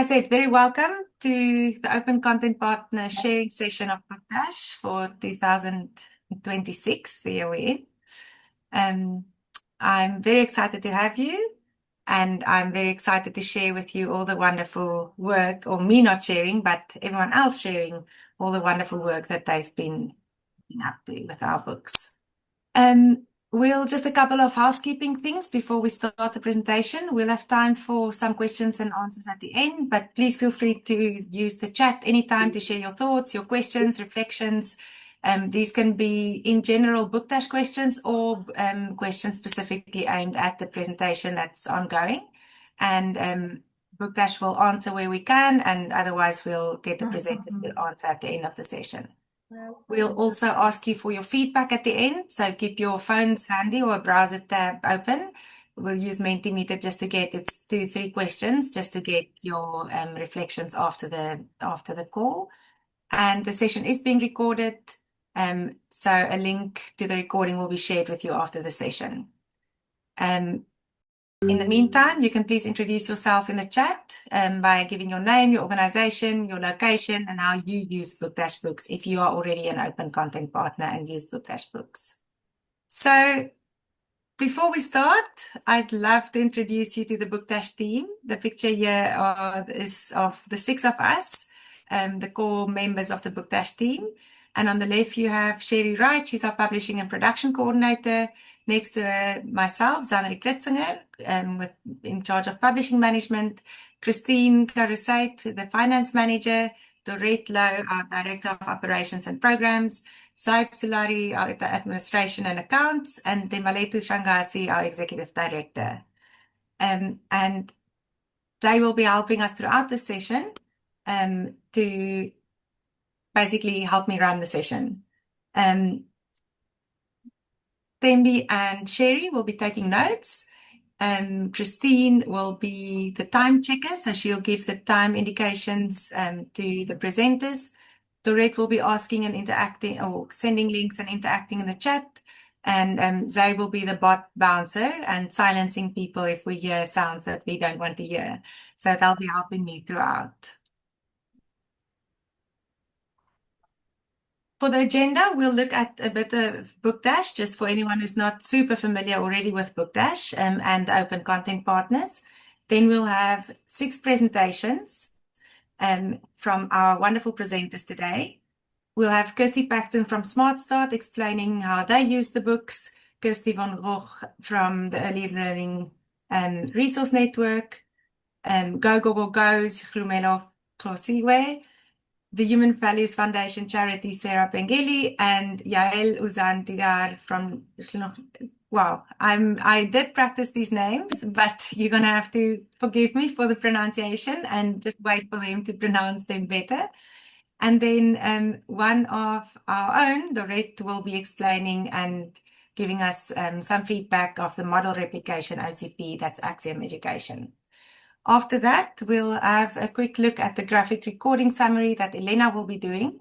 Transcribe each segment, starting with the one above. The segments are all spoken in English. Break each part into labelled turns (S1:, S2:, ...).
S1: I said, very welcome to the Open Content Partner sharing session of Bookdash for 2026, the year we're in. I'm very excited to have you, and I'm very excited to share with you all the wonderful work, or me not sharing, but everyone else sharing all the wonderful work that they've been up to with our books. We'll just a couple of housekeeping things before we start the presentation. We'll have time for some questions and answers at the end, but please feel free to use the chat anytime to share your thoughts, your questions, reflections. These can be in general Bookdash questions or questions specifically aimed at the presentation that's ongoing. And Bookdash will answer where we can, and otherwise we'll get the presenters to answer at the end of the session. We'll also ask you for your feedback at the end, so keep your phones handy or a browser tab open. We'll use Mentimeter just to get, it's 2-3 questions, just to get your reflections after the call. And the session is being recorded, so a link to the recording will be shared with you after the session. In the meantime, you can please introduce yourself in the chat by giving your name, your organization, your location, and how you use Bookdash Books if you are already an open content partner and use Bookdash Books. So before we start, I'd love to introduce you to the Bookdash team. The picture here is of the 6 of us, the core members of the Bookdash team. And on the left, you have Sherry Wright. She's our publishing and production coordinator. Next to her, myself, Zannerie Kritzinger, in charge of publishing management. Christine Carusait, the finance manager. Dorette Lowe, our director of operations and programs. Zaib Sulari, our administration and accounts. And Temaletu Shangasi, our executive director. And they will be helping us throughout the session to basically help me run the session. Thembi and Sherry will be taking notes. Christine will be the time checker, so she'll give the time indications to the presenters. Dorette will be asking and interacting, or sending links and interacting in the chat. And Zay will be the bot bouncer and silencing people if we hear sounds that we don't want to hear. So they'll be helping me throughout. For the agenda, we'll look at a bit of Bookdash, just for anyone who's not super familiar already with Bookdash and Open Content Partners. Then we'll have 6 presentations from our wonderful presenters today. We'll have Kirsty Paxton from SmartStart explaining how they use the books, Kirsty van Gogh from the Early Learning Resource Network, Go Google Go's Glumelo Tlosiwe, the Human Values Foundation charity, Sarah Pengeli, and Yael Uzantigar from, wow, I did practice these names, but you're going to have to forgive me for the pronunciation and just wait for them to pronounce them better. And then one of our own, Dorette, will be explaining and giving us some feedback of the model replication OCP, that's Axiom Education. After that, we'll have a quick look at the graphic recording summary that Elena will be doing.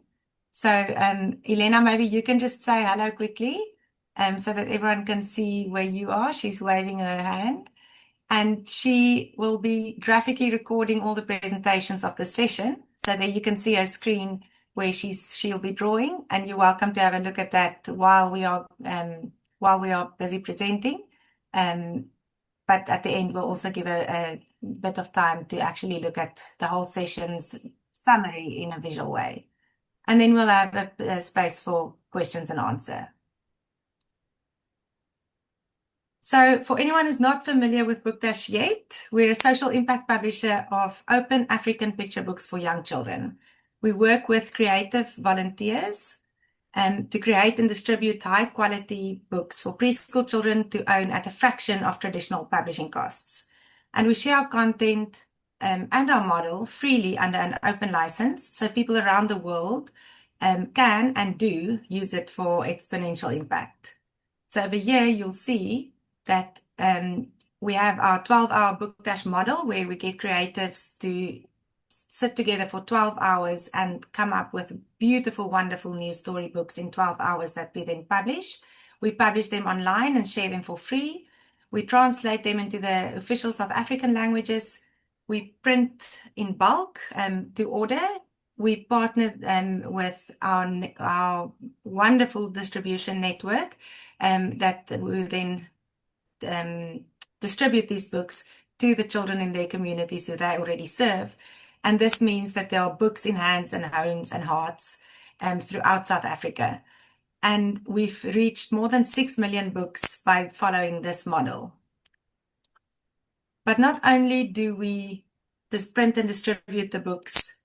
S1: So Elena, maybe you can just say hello quickly so that everyone can see where you are. She's waving her hand. And she will be graphically recording all the presentations of the session. So there you can see her screen where she'll be drawing. And you're welcome to have a look at that while we are busy presenting. But at the end, we'll also give a bit of time to actually look at the whole session's summary in a visual way. And then we'll have a space for questions and answer. So for anyone who's not familiar with Bookdash yet, we're a social impact publisher of open African picture books for young children. We work with creative volunteers to create and distribute high quality books for preschool children to own at a fraction of traditional publishing costs. And we share our content and our model freely under an open license, so people around the world can and do use it for exponential impact. So over here, you'll see that we have our 12-hour Bookdash model where we get creatives to sit together for 12 hours and come up with beautiful, wonderful new storybooks in 12 hours that we then publish. We publish them online and share them for free. We translate them into the official South African languages. we print in bulk to order. We partner with our wonderful distribution network that will then distribute these books to the children in their communities who they already serve. And this means that there are books in hands and homes and hearts throughout South Africa. And we've reached more than 6 million books by following this model. But not only do we print and distribute the books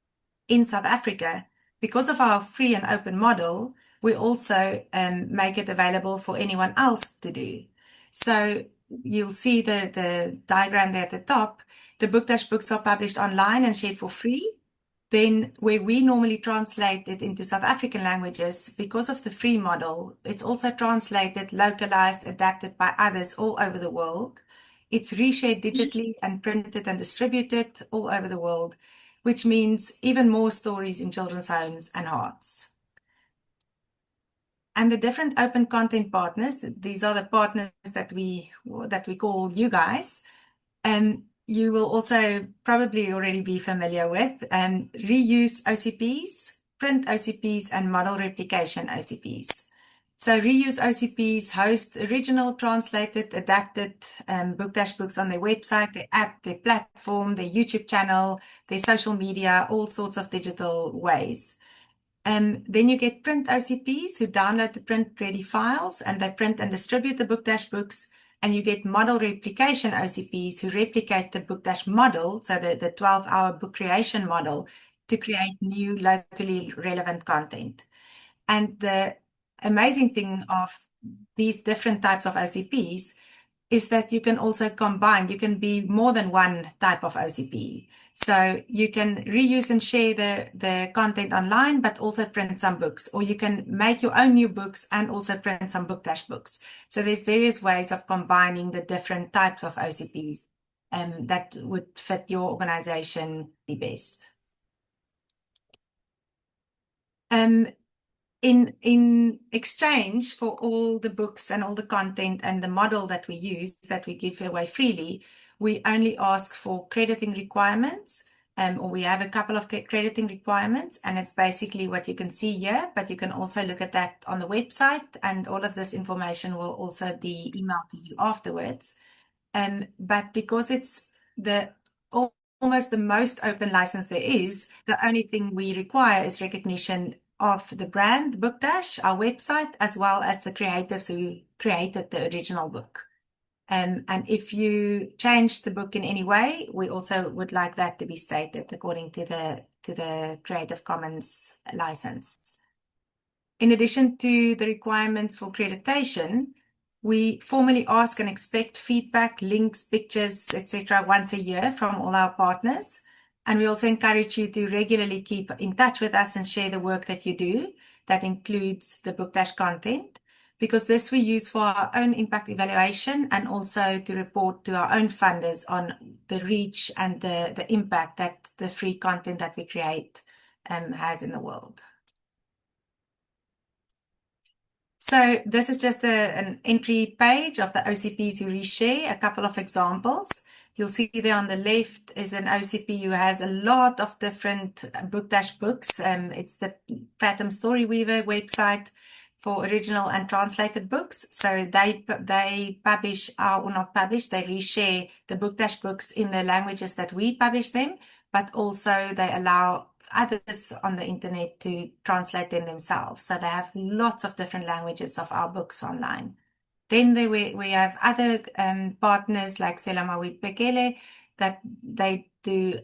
S1: in South Africa, because of our free and open model, we also make it available for anyone else to do. So you'll see the diagram there at the top. The Book Dash books are published online and shared for free. Then where we normally translate it into South African languages, because of the free model, it's also translated, localized, adapted by others all over the world. It's reshared digitally and printed and distributed all over the world, which means even more stories in children's homes and hearts. And the different open content partners, these are the partners that we call you guys. You will also probably already be familiar with reuse OCPs, print OCPs, and model replication OCPs. So reuse OCPs host original, translated, adapted Book Dash books on their website, their app, their platform, their YouTube channel, their social media, all sorts of digital ways. Then you get print OCPs who download the print-ready files and they print and distribute the Book Dash books. And you get model replication OCPs who replicate the Book Dash model, so the 12-hour book creation model, to create new locally relevant content. And the amazing thing of these different types of OCPs is that you can also combine, you can be more than one type of OCP. So you can reuse and share the content online, but also print some books, or you can make your own new books and also print some Book Dash books. So there's various ways of combining the different types of OCPs that would fit your organization the best. In exchange for all the books and all the content and the model that we use, that we give away freely, we only ask for crediting requirements, or we have a couple of crediting requirements, and it's basically what you can see here, but you can also look at that on the website, and all of this information will also be emailed to you afterwards. But because it's almost the most open license there is, the only thing we require is recognition of the brand Book Dash, our website, as well as the creatives who created the original book. And if you change the book in any way, we also would like that to be stated according to the Creative Commons license. In addition to the requirements for accreditation, we formally ask and expect feedback, links, pictures, etc. once a year from all our partners. And we also encourage you to regularly keep in touch with us and share the work that you do. That includes the Book Dash content, because this we use for our own impact evaluation and also to report to our own funders on the reach and the impact that the free content that we create has in the world. So this is just an entry page of the OCPs you reshare, a couple of examples. You'll see there on the left is an OCP who has a lot of different Book Dash books. It's the Pratham Storyweaver website for original and translated books. So they publish, or not publish, they reshare the Book Dash books in the languages that we publish them, but also they allow others on the internet to translate them themselves. So they have lots of different languages of our books online. Then we have other partners like Selamawit Bekele that they do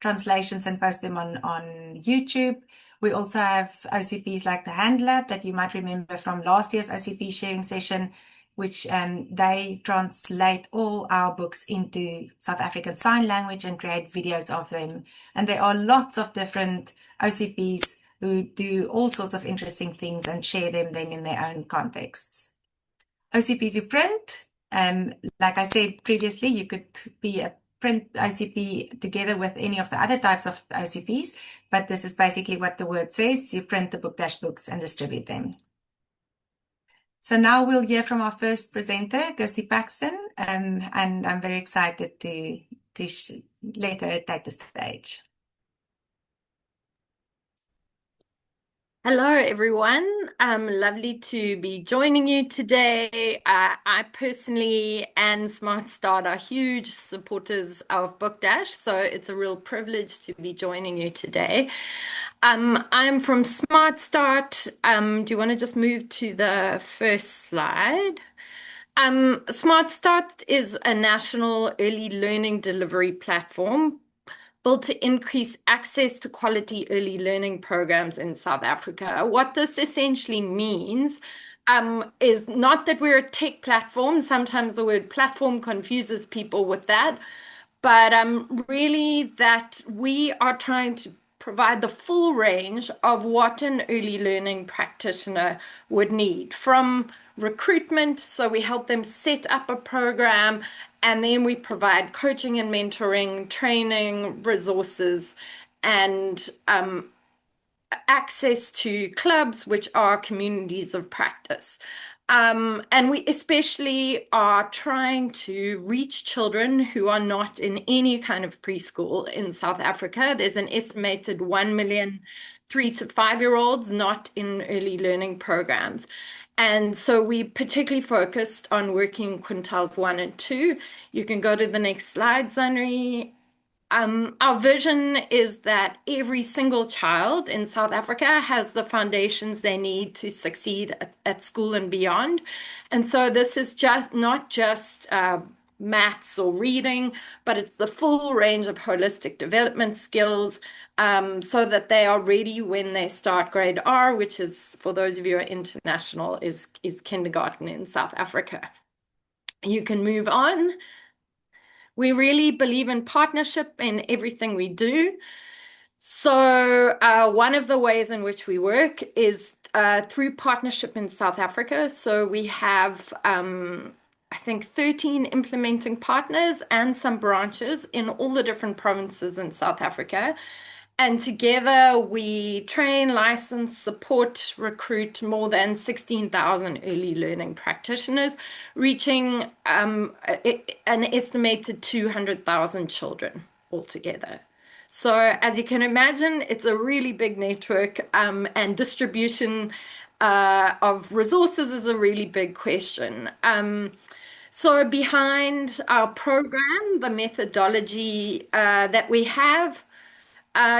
S1: translations and post them on YouTube. We also have OCPs like the Hand Lab that you might remember from last year's OCP sharing session, which they translate all our books into South African Sign Language and create videos of them. And there are lots of different OCPs who do all sorts of interesting things and share them then in their own contexts. OCPs you print, like I said previously, you could be a print OCP together with any of the other types of OCPs, but this is basically what the word says. You print the Book Dash books and distribute them. So now we'll hear from our first presenter, Kirsty Paxton, and I'm very excited to let her take the stage.
S2: Hello, everyone. Lovely to be joining you today. I personally and Smart Start are huge supporters of Book Dash, so it's a real privilege to be joining you today. I'm from Smart Start. Do you want to just move to the first slide? Smart Start is a national early learning delivery platform built to increase access to quality early learning programs in South Africa. What this essentially means is not that we're a tech platform. Sometimes the word platform confuses people with that, but really that we are trying to provide the full range of what an early learning practitioner would need from recruitment. So we help them set up a program, and then we provide coaching and mentoring, training, resources, and access to clubs, which are communities of practice. And we especially are trying to reach children who are not in any kind of preschool in South Africa. There's an estimated 1 million 3 to 5 year olds not in early learning programs. And so we particularly focused on working quintiles 1 and 2. You can go to the next slide, Zanri. Our vision is that every single child in South Africa has the foundations they need to succeed at school and beyond. And so this is just not just maths or reading, but it's the full range of holistic development skills so that they are ready when they start grade R, which is, for those of you who are international, is kindergarten in South Africa. You can move on. We really believe in partnership in everything we do. So, one of the ways in which we work is through partnership in South Africa. So, we have, I think, 13 implementing partners and some branches in all the different provinces in South Africa. And together we train, license, support, recruit more than 16,000 early learning practitioners, reaching an estimated 200,000 children altogether. So, as you can imagine, it's a really big network, and distribution of resources is a really big question. So, behind our program, the methodology that we have,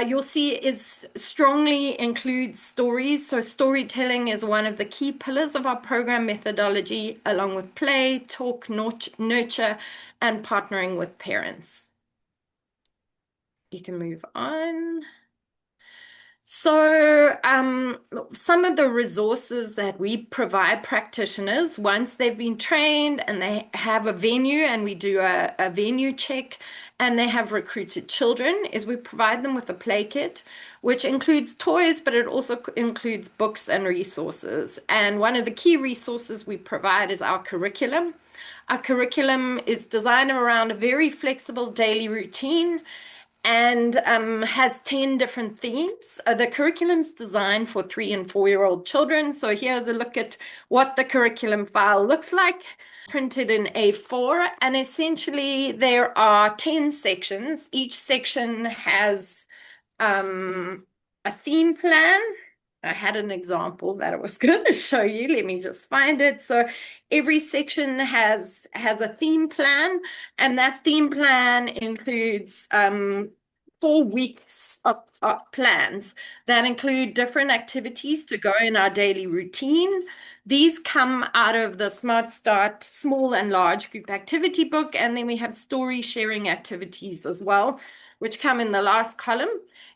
S2: you'll see is strongly includes stories. So storytelling is one of the key pillars of our program methodology, along with play, talk, nurture, and partnering with parents. You can move on. So, some of the resources that we provide practitioners once they've been trained and they have a venue, and we do a venue check, and they have recruited children, is we provide them with a play kit, which includes toys, but it also includes books and resources. And one of the key resources we provide is our curriculum. Our curriculum is designed around a very flexible daily routine and has 10 different themes. The curriculum's designed for 3 and 4 year old children. So here's a look at what the curriculum file looks like, printed in A4. And essentially, there are 10 sections. Each section has a theme plan. I had an example that I was going to show you. Let me just find it. So every section has a theme plan, and that theme plan includes 4 weeks of plans that include different activities to go in our daily routine. These come out of the Smart Start small and large group activity book, and then we have story sharing activities as well, which come in the last column.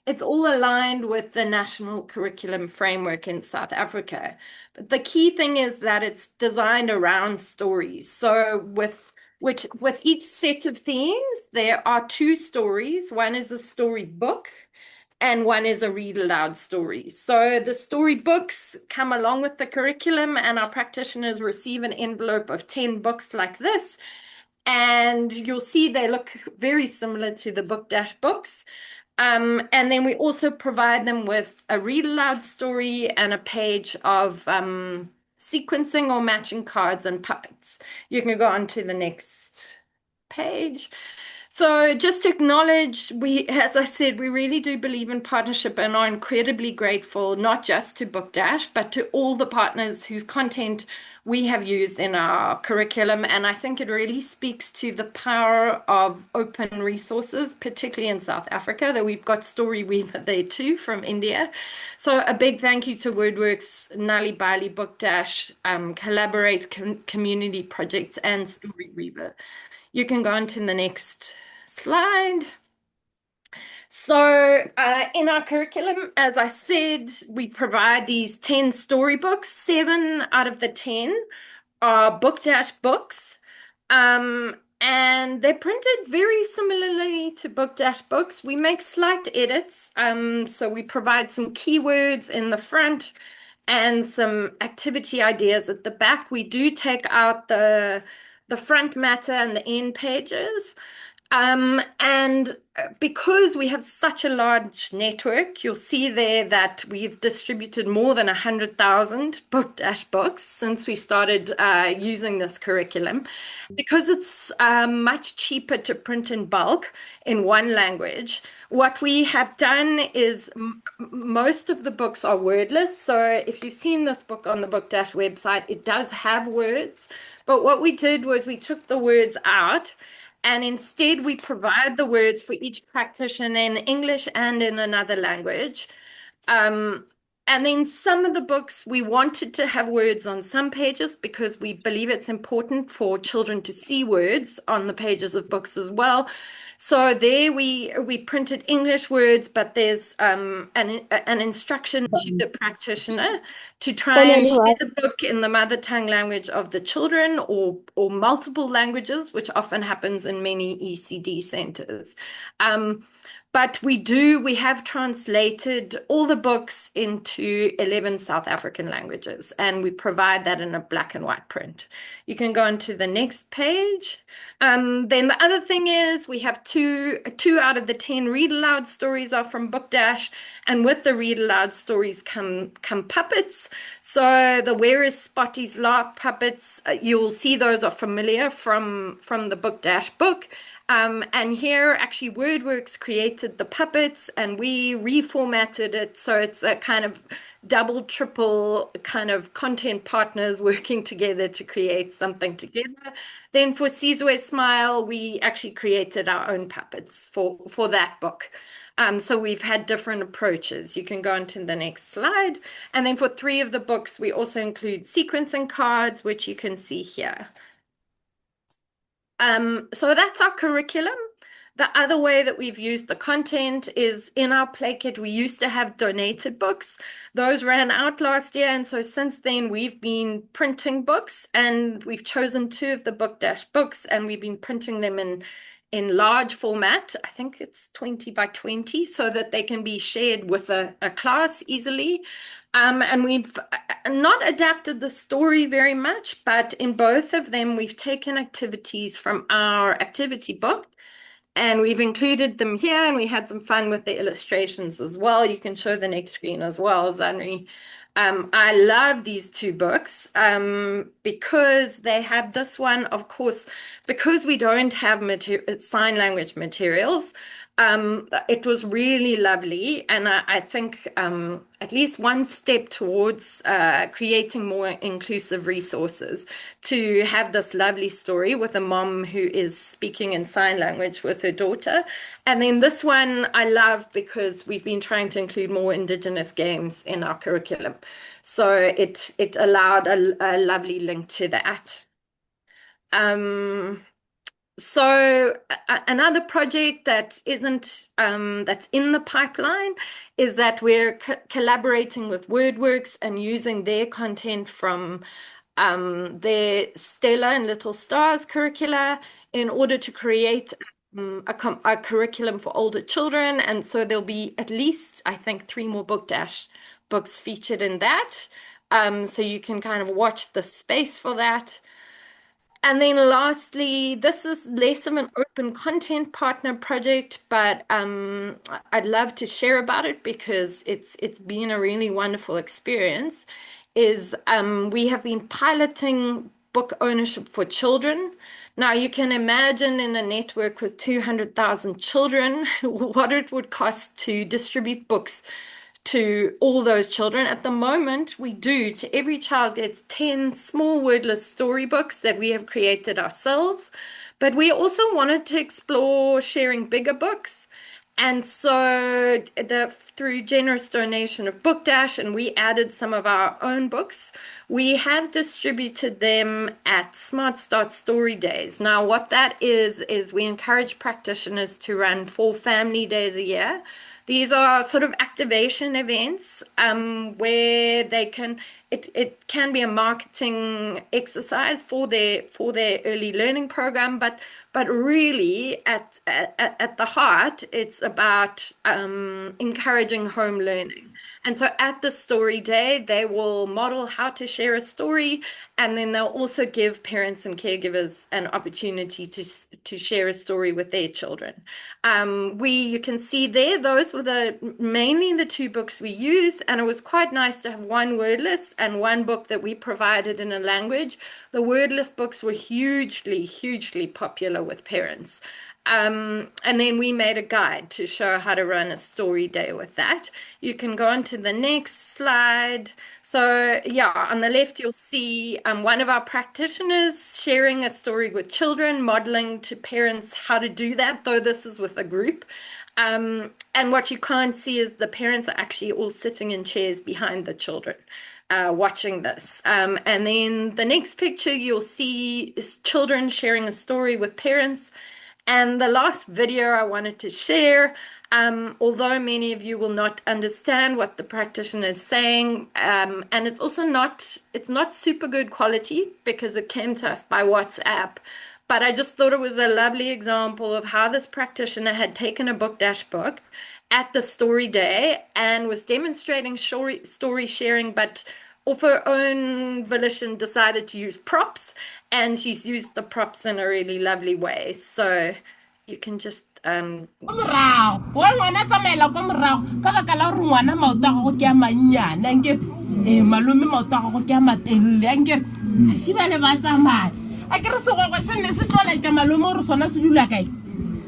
S2: It's all aligned with the national curriculum framework in South Africa. But the key thing is that it's designed around stories. So with each set of themes, there are 2 stories. One is a story book, and one is a read aloud story. So the storybooks come along with the curriculum, and our practitioners receive an envelope of 10 books like this. And you'll see they look very similar to the Book Dash books. And then we also provide them with a read aloud story and a page of sequencing or matching cards and puppets. You can go on to the next page. So just to acknowledge, as I said, we really do believe in partnership and are incredibly grateful, not just to Book Dash, but to all the partners whose content we have used in our curriculum. And I think it really speaks to the power of open resources, particularly in South Africa, that we've got Storyweaver there too from India. So a big thank you to WordWorks, Nali Bali, Book Dash, Collaborate Community Projects, and Storyweaver. You can go on to the next slide. So, in our curriculum, as I said, we provide these 10 storybooks. 7 out of the 10 are Book Dash books. And they're printed very similarly to Book Dash books. We make slight edits. So we provide some keywords in the front and some activity ideas at the back. We do take out the front matter and the end pages. And because we have such a large network, you'll see there that we've distributed more than 100,000 Book Dash books since we started using this curriculum. Because it's much cheaper to print in bulk in one language, what we have done is most of the books are wordless. So if you've seen this book on the Book Dash website, it does have words. But what we did was we took the words out. And instead, we provide the words for each practitioner in English and in another language. And then some of the books, we wanted to have words on some pages because we believe it's important for children to see words on the pages of books as well. So there we printed English words, but there's an instruction to the practitioner to try and share the book in the mother tongue language of the children or multiple languages, which often happens in many ECD centers. But we have translated all the books into 11 South African languages, and we provide that in a black and white print. You can go on to the next page. Then the other thing is we have two out of the 10 read aloud stories are from Book Dash, and with the read aloud stories come puppets. So the Where is Spotty's Laugh puppets, you'll see those are familiar from the Book Dash book. And here, actually, WordWorks created the puppets and we reformatted it. So it's a kind of double, triple kind of content partners working together to create something together. Then for Sizwe Smile, we actually created our own puppets for that book. So we've had different approaches. You can go on to the next slide. And then for 3 of the books, we also include sequencing cards, which you can see here. So that's our curriculum. The other way that we've used the content is in our play kit. We used to have donated books. Those ran out last year. And so since then, we've been printing books and we've chosen 2 of the Book Dash books and we've been printing them in large format. I think it's 20 by 20 so that they can be shared with a class easily. And we've not adapted the story very much, but in both of them, we've taken activities from our activity book and we've included them here and we had some fun with the illustrations as well. You can show the next screen as well, Zanri. I love these 2 books because they have this one, of course, because we don't have sign language materials. It was really lovely, and I think at least one step towards creating more inclusive resources to have this lovely story with a mom who is speaking in sign language with her daughter. And then this one I love because we've been trying to include more Indigenous games in our curriculum. So it allowed a lovely link to that. So another project that isn't that's in the pipeline is that we're collaborating with WordWorks and using their content from their Stella and Little Stars curricula in order to create a curriculum for older children. And so there'll be at least, I think, 3 more Book Dash books featured in that. So you can kind of watch the space for that. And then lastly, this is less of an open content partner project, but I'd love to share about it because it's been a really wonderful experience, is we have been piloting book ownership for children. Now, you can imagine in a network with 200,000 children what it would cost to distribute books to all those children. At the moment, we do. To every child gets 10 small wordless storybooks that we have created ourselves. But we also wanted to explore sharing bigger books. And so through generous donation of Book Dash, and we added some of our own books, we have distributed them at Smart Start Story Days. Now, what that is we encourage practitioners to run 4 family days a year. These are sort of activation events where they can it can be a marketing exercise for their early learning program, but really at the heart, it's about encouraging home learning. And so at the story day, they will model how to share a story, and then they'll also give parents and caregivers an opportunity to share a story with their children. You can see there, those were mainly the 2 books we used, and it was quite nice to have one wordless and one book that we provided in a language. The wordless books were hugely popular with parents. And then we made a guide to show how to run a story day with that. You can go on to the next slide. So yeah, on the left, you'll see one of our practitioners sharing a story with children, modeling to parents how to do that, though this is with a group. And what you can't see is the parents are actually all sitting in chairs behind the children. Watching this. And then the next picture you'll see is children sharing a story with parents. And the last video I wanted to share, although many of you will not understand what the practitioner is saying, and it's not super good quality because it came to us by WhatsApp. But I just thought it was a lovely example of how this practitioner had taken a Book Dash book at the story day and was demonstrating story sharing, but of her own volition decided to use props, and she's used the props in a really lovely way. So you can just
S3: morao wa ngwana tsamaela kwa morago ka baka la gore ngwana maoto a gago ke a mannyane anke malome maoto a gago ke a matelele anke a shibale ba tsamaya a ke re segwagwa se nne se tloletša malome gore sona se dula kae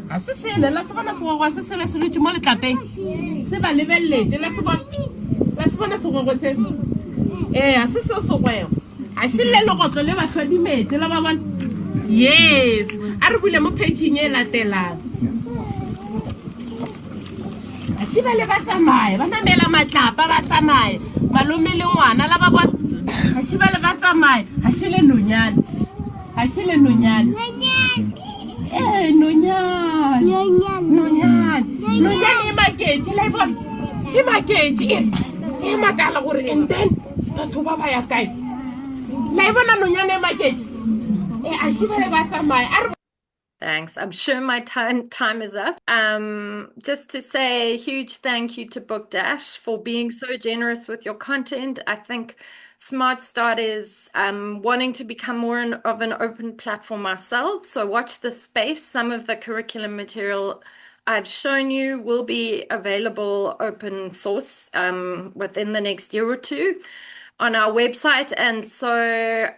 S3: ga se sele la se bona segwagwa se sele se dutse mo letlapeng se ba lebeletse la se bona segwagwa se a se seo segwego a shille legotlo le ba hlwadimetse la ba bona yes a re bule mo pageng e latelang a shibale ba tsamaye ba namela matlapa ba tsamaye malome le ngwana la ba bona a shibale ba tsamaye a shile nonyane nonyane e maketše la bona e maketše e makala gore and then batho ba ba ya kae la bona nonyane e maketše a shibale ba tsamaye.
S2: Thanks. I'm sure my time is up. Just to say a huge thank you to Book Dash for being so generous with your content. I think Smart Start is wanting to become more of an open platform ourselves. So watch this space. Some of the curriculum material I've shown you will be available open source within the next year or two on our website. And so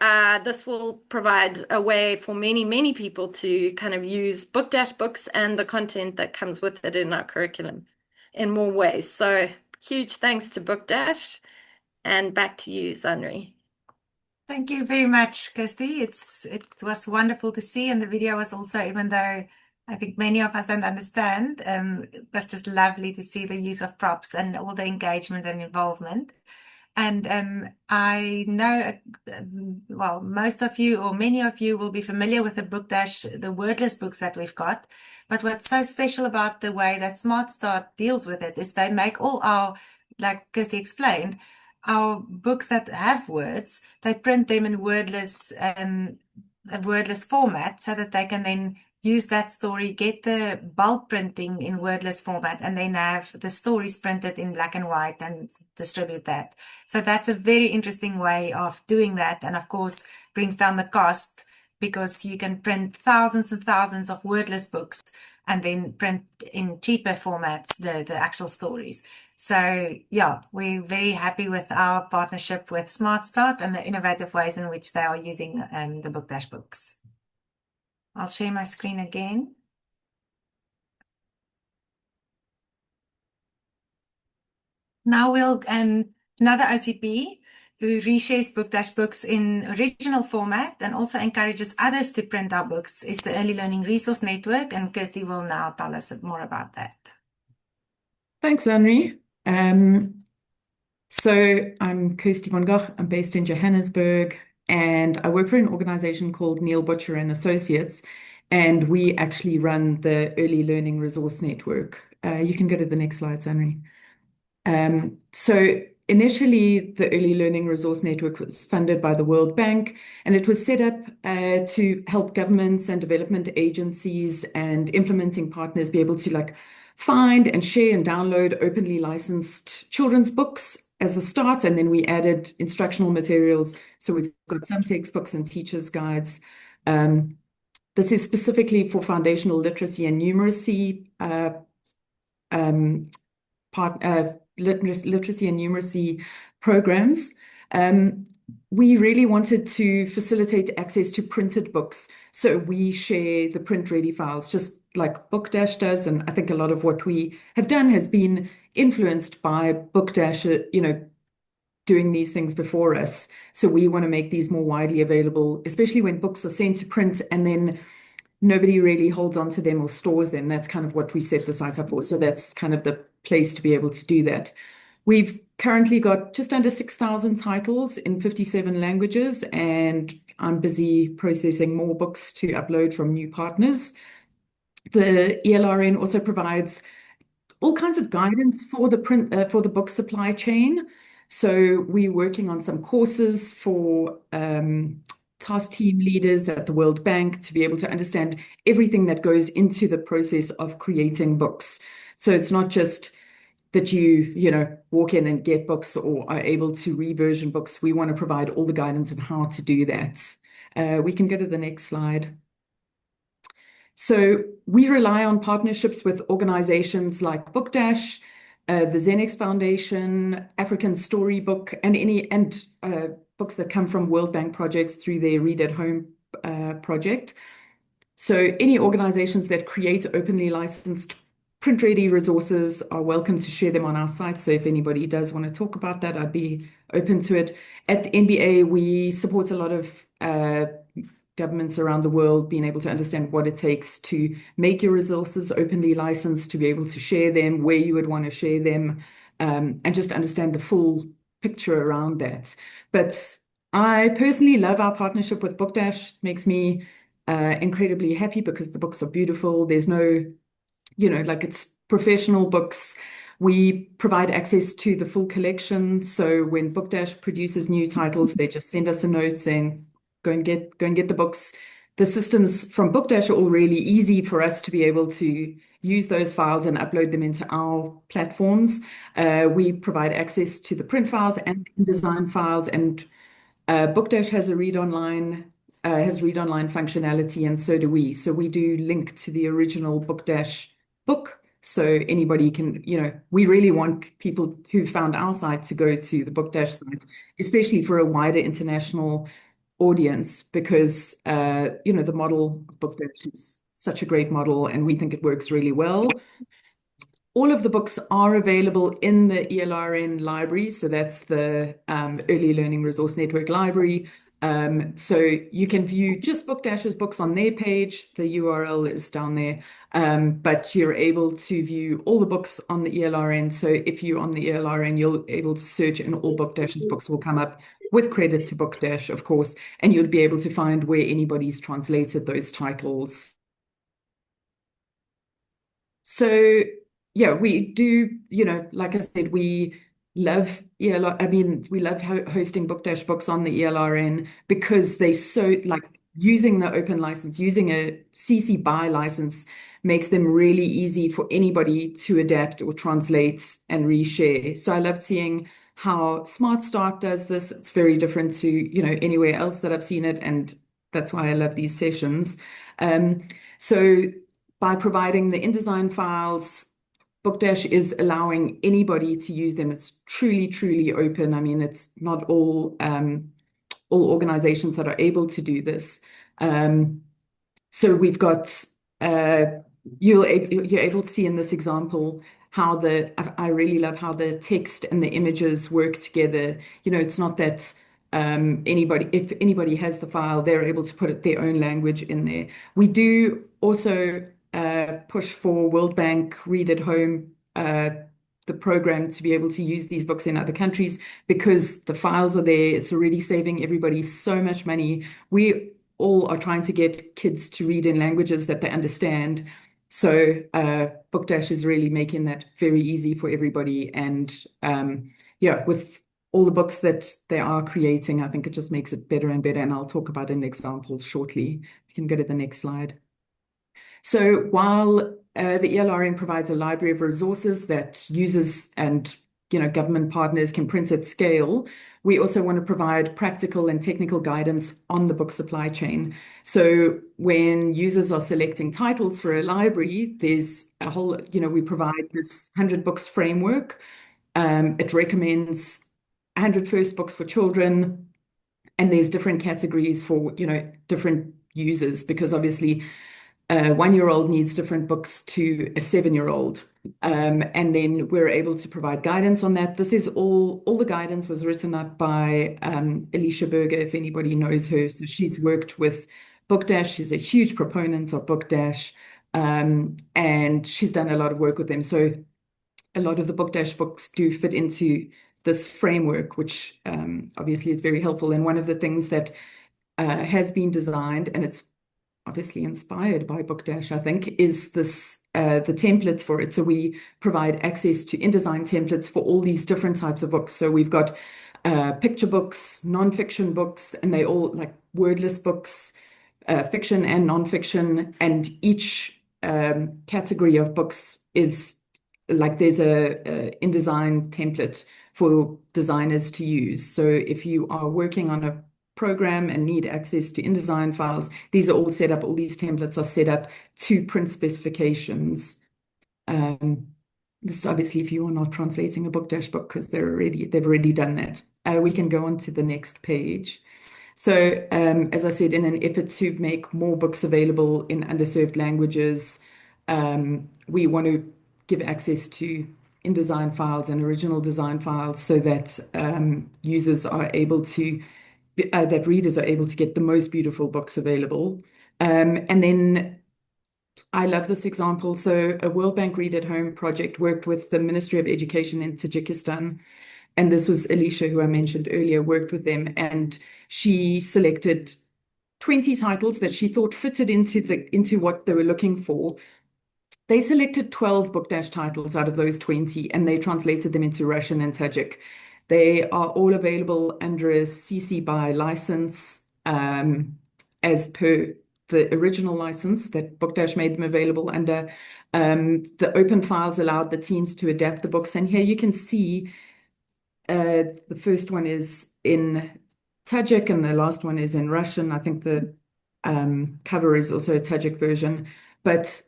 S2: this will provide a way for many people to kind of use Book Dash books and the content that comes with it in our curriculum in more ways. So huge thanks to Book Dash, and back to you, Zanri.
S1: Thank you very much, Kirsty. It was wonderful to see, and the video was also, even though I think many of us don't understand, it was just lovely to see the use of props and all the engagement and involvement. And I know, well, most of you or many of you will be familiar with the Book Dash, the wordless books that we've got. But what's so special about the way that Smart Start deals with it is they make all our, like Kirsty explained, our books that have words, they print them in wordless, a wordless format so that they can then use that story, get the bulk printing in wordless format, and then have the stories printed in black and white and distribute that. So that's a very interesting way of doing that. And of course, brings down the cost because you can print thousands and thousands of wordless books and then print in cheaper formats the actual stories. So yeah, we're very happy with our partnership with Smart Start and the innovative ways in which they are using the Book Dash books. I'll share my screen again. Now we'll, another OCP who reshares Book books in original format and also encourages others to print our books is the Early Learning Resource Network, and Kirsty will now tell us more about that.
S4: Thanks, Henri. So I'm Kirsty van Gogh. I'm based in Johannesburg, and I work for an organization called Neil Butcher and Associates, and we actually run the Early Learning Resource Network. You can go to the next slide, Henri. So initially, the Early Learning Resource Network was funded by the World Bank, and it was set up to help governments and development agencies and implementing partners be able to find and share and download openly licensed children's books as a start, and then we added instructional materials. So we've got some textbooks and teachers' guides. This is specifically for foundational literacy and numeracy literacy and numeracy programs. We really wanted to facilitate access to printed books. So we share the print-ready files, just like Book Dash does. And I think a lot of what we have done has been influenced by Book Dash, doing these things before us. So we want to make these more widely available, especially when books are sent to print and then nobody really holds on to them or stores them. That's kind of what we set the site up for. So that's kind of the place to be able to do that. We've currently got just under 6,000 titles in 57 languages, and I'm busy processing more books to upload from new partners. The ELRN also provides all kinds of guidance for the book supply chain. So we're working on some courses for task team leaders at the World Bank to be able to understand everything that goes into the process of creating books. So it's not just that you walk in and get books or are able to reversion books. We want to provide all the guidance of how to do that. We can go to the next slide. So we rely on partnerships with organizations like Book Dash, the Xenex Foundation, African Storybook, and books that come from World Bank projects through their Read at Home project. So any organizations that create openly licensed print-ready resources are welcome to share them on our site. So if anybody does want to talk about that, I'd be open to it. At NBA, we support a lot of governments around the world being able to understand what it takes to make your resources openly licensed, to be able to share them, where you would want to share them, and just understand the full picture around that. But I personally love our partnership with Book Dash. It makes me incredibly happy because the books are beautiful. There's no, it's professional books. We provide access to the full collection. So when Book Dash produces new titles, they just send us a note saying, go and get the books. The systems from Book Dash are all really easy for us to be able to use those files and upload them into our platforms. We provide access to the print files and InDesign files, and Book Dash has a read online functionality, and so do we. So we do link to the original Book Dash book, so anybody can, we really want people who found our site to go to the Book Dash site, especially for a wider international audience, because the model of Book Dash is such a great model and we think it works really well. All of the books are available in the ELRN library, so that's the Early Learning Resource Network library. So you can view just Book Dash's books on their page. The URL is down there, but you're able to view all the books on the ELRN. So if you're on the ELRN, you'll be able to search and all Book Dash's books will come up with credit to Book Dash, of course, and you'll be able to find where anybody's translated those titles. So yeah, we do, like I said, we love hosting Book Dash books on the ELRN because they so using the open license, using a CC BY license makes them really easy for anybody to adapt or translate and reshare. So I love seeing how Smart Start does this. It's very different to, anywhere else that I've seen it. And that's why I love these sessions. So by providing the InDesign files, Book Dash is allowing anybody to use them. It's truly, truly open. I mean, it's not all organizations that are able to do this. So we've got, you're able to see in this example how I really love how the text and the images work together. It's not that if anybody has the file, they're able to put their own language in there. We do also push for World Bank Read at Home, the program, to be able to use these books in other countries because the files are there. It's already saving everybody so much money. We all are trying to get kids to read in languages that they understand. So Book Dash is really making that very easy for everybody. And with all the books that they are creating, I think it just makes it better and better. And I'll talk about an example shortly. You can go to the next slide. So while the ELRN provides a library of resources that users and government partners can print at scale, we also want to provide practical and technical guidance on the book supply chain. So when users are selecting titles for a library, there's a whole, we provide this 100 books framework. It recommends 100 first books for children, and there's different categories for, different users, because obviously a 1-year-old needs different books to a 7-year-old. And then we're able to provide guidance on that. This is all the guidance was written up by Alicia Berger, if anybody knows her. So she's worked with Book Dash. She's a huge proponent of Book Dash, and she's done a lot of work with them. So a lot of the Book Dash books do fit into this framework, which obviously is very helpful. And one of the things that has been designed, and it's obviously inspired by Book Dash, I think, is this the templates for it. So we provide access to InDesign templates for all these different types of books. So we've got picture books, non-fiction books, and they all like wordless books, fiction and non-fiction, and each category of books is like there's a InDesign template for designers to use. So if you are working on a program and need access to InDesign files, these are all set up, all these templates are set up to print specifications. This is obviously if you are not translating a Book Dash book, because they've already done that. We can go on to the next page. So as I said, in an effort to make more books available in underserved languages, we want to give access to InDesign files and original design files so that users are able to that readers are able to get the most beautiful books available. And then I love this example. So a World Bank Read at Home project worked with the Ministry of Education in Tajikistan. And this was Alicia, who I mentioned earlier, worked with them. And she selected 20 titles that she thought fitted into what they were looking for. They selected 12 Book Dash titles out of those 20, and they translated them into Russian and Tajik. They are all available under a CC BY license, as per the original license that Book Dash made them available under. The open files allowed the teens to adapt the books. And here you can see the first one is in Tajik and the last one is in Russian. I think the cover is also a Tajik version. But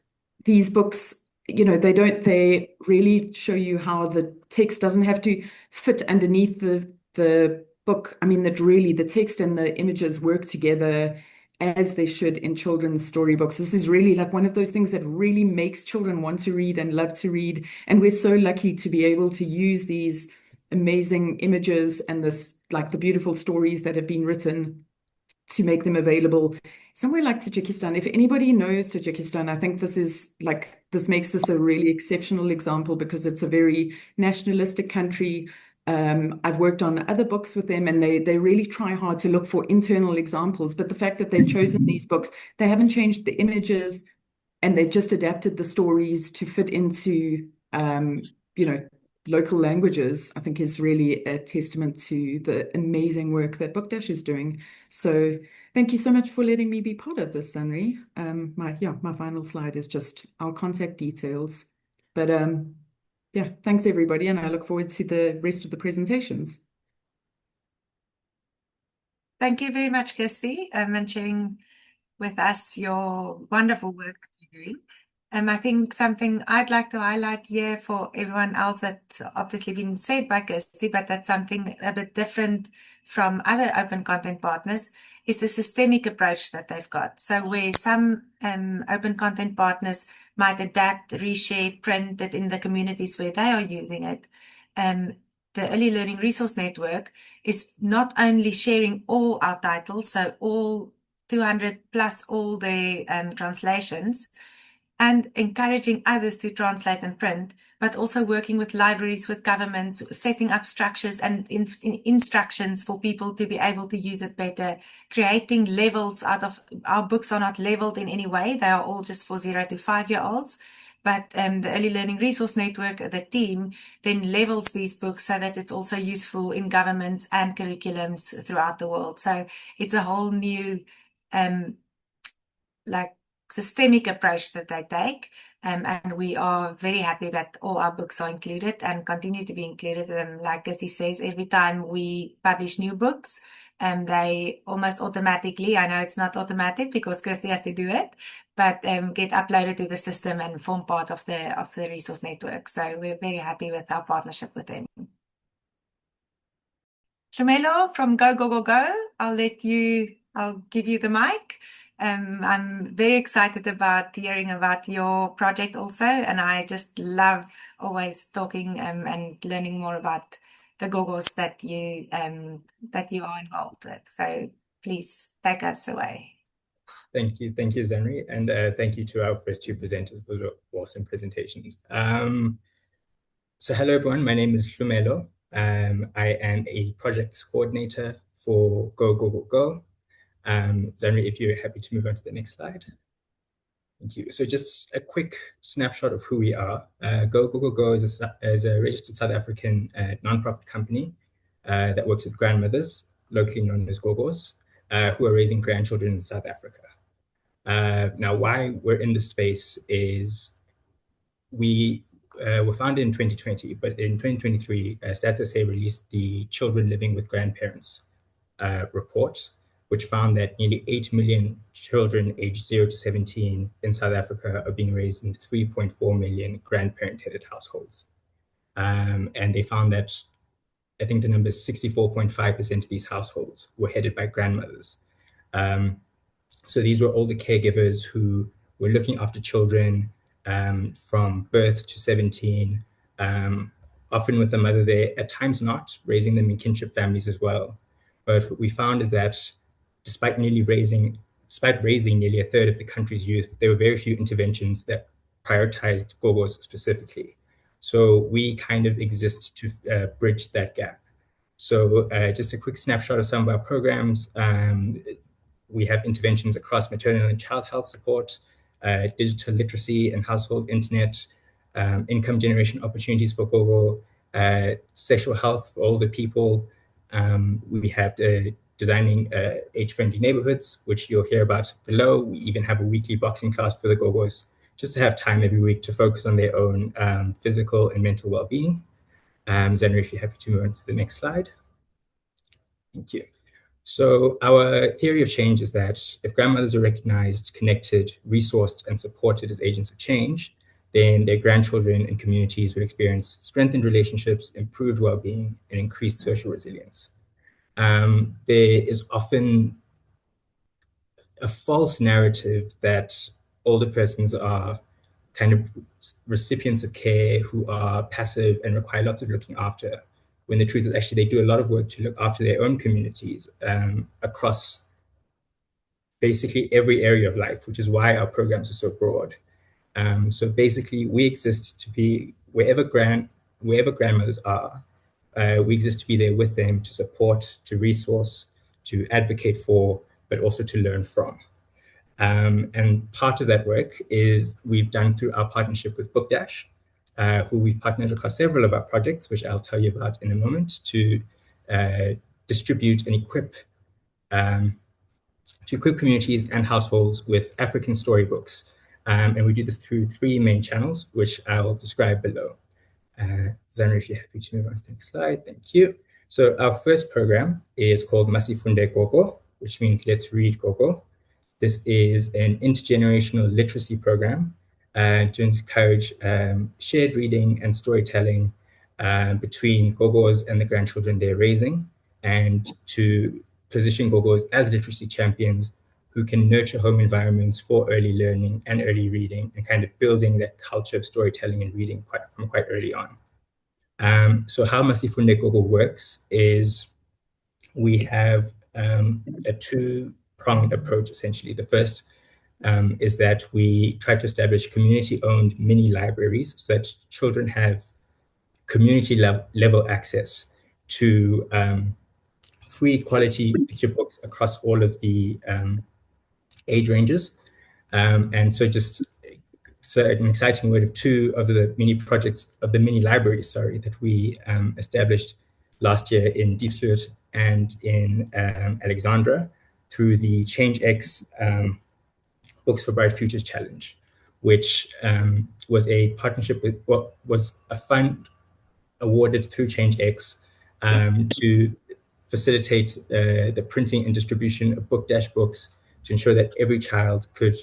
S4: these books, they really show you how the text doesn't have to fit underneath the book. I mean, that really the text and the images work together as they should in children's storybooks. This is really like one of those things that really makes children want to read and love to read. And we're so lucky to be able to use these amazing images and this, like the beautiful stories that have been written to make them available somewhere like Tajikistan. If anybody knows Tajikistan, I think this makes this a really exceptional example because it's a very nationalistic country. I've worked on other books with them, and they really try hard to look for internal examples. But the fact that they've chosen these books, they haven't changed the images, and they've just adapted the stories to fit into, local languages, I think is really a testament to the amazing work that Book Dash is doing. So thank you so much for letting me be part of this, Sanri. My final slide is just our contact details. But thanks everybody, and I look forward to the rest of the presentations.
S1: Thank you very much, Kirsty, and sharing with us your wonderful work that you're doing. I think something I'd like to highlight here for everyone else that's obviously been said by Kirsty, but that's something a bit different from other open content partners, is a systemic approach that they've got. So where some open content partners might adapt, reshare, print it in the communities where they are using it, the Early Learning Resource Network is not only sharing all our titles, so all 200 plus all the translations, and encouraging others to translate and print, but also working with libraries, with governments, setting up structures and instructions for people to be able to use it better, creating levels out of, our books are not leveled in any way, they are all just for 0 to 5-year-olds. But the Early Learning Resource Network, the team, then levels these books so that it's also useful in governments and curriculums throughout the world. So it's a whole new like systemic approach that they take. And we are very happy that all our books are included and continue to be included. Like Kirsty says, every time we publish new books, they almost automatically, I know it's not automatic because Kirsty has to do it, but get uploaded to the system and form part of the resource network. So we're very happy with our partnership with them. Shomelo from Go Go Go Go, I'll give you the mic. I'm very excited about hearing about your project also, and I just love always talking and learning more about the Gogos that you are involved with. So please take us away.
S5: Thank you, Zenri, and thank you to our first two presenters. Those were awesome presentations. So hello everyone, my name is Shomelo. I am a projects coordinator for Go Go Go Go. Zenri, if you're happy to move on to the next slide. Thank you. So just a quick snapshot of who we are. Go Go Go Go is a registered South African nonprofit company that works with grandmothers, locally known as Gogos, who are raising grandchildren in South Africa. Now, why we're in this space is we were founded in 2020, but in 2023, Stats SA released the Children Living with Grandparents report, which found that nearly 8 million children aged 0 to 17 in South Africa are being raised in 3.4 million grandparent-headed households. And they found that, I think the number is 64.5% of these households were headed by grandmothers. So these were older caregivers who were looking after children from birth to 17, often with the mother there, at times not, raising them in kinship families as well. But what we found is that despite raising nearly a third of the country's youth, there were very few interventions that prioritized Gogos specifically. So we kind of exist to bridge that gap. So just a quick snapshot of some of our programs. We have interventions across maternal and child health support, digital literacy and household internet, income generation opportunities for Gogo, sexual health for older people. We have designing age-friendly neighborhoods, which you'll hear about below. We even have a weekly boxing class for the Gogos, just to have time every week to focus on their own physical and mental well-being. Zenri, if you're happy to move on to the next slide. Thank you. So our theory of change is that if grandmothers are recognized, connected, resourced, and supported as agents of change, then their grandchildren and communities would experience strengthened relationships, improved well-being, and increased social resilience. There is often a false narrative that older persons are kind of recipients of care who are passive and require lots of looking after, when the truth is actually they do a lot of work to look after their own communities across basically every area of life, which is why our programs are so broad. So basically, we exist to be wherever grandmothers are, we exist to be there with them, to support, to resource, to advocate for, but also to learn from. And part of that work is we've done through our partnership with BookDash, who we've partnered across several of our projects, which I'll tell you about in a moment, to distribute and equip communities and households with African storybooks. And we do this through 3 main channels, which I'll describe below. Zenri, if you're happy to move on to the next slide, thank you. So our first program is called Masifunde Gogo, which means Let's Read Gogo. This is an intergenerational literacy program to encourage shared reading and storytelling between Gogos and the grandchildren they're raising, and to position Gogos as literacy champions who can nurture home environments for early learning and early reading, and kind of building that culture of storytelling and reading from quite early on. So how Masifunde Gogo works is we have a two-pronged approach, essentially. The first is that we try to establish community-owned mini libraries so that children have community-level access to free quality picture books across all of the age ranges. And so an exciting word of two of the mini libraries, that we established last year in Diepsloot and in Alexandra through the ChangeX Books for Bright Futures Challenge, which was a partnership with, was a fund awarded through ChangeX to facilitate the printing and distribution of Book Dash books to ensure that every child could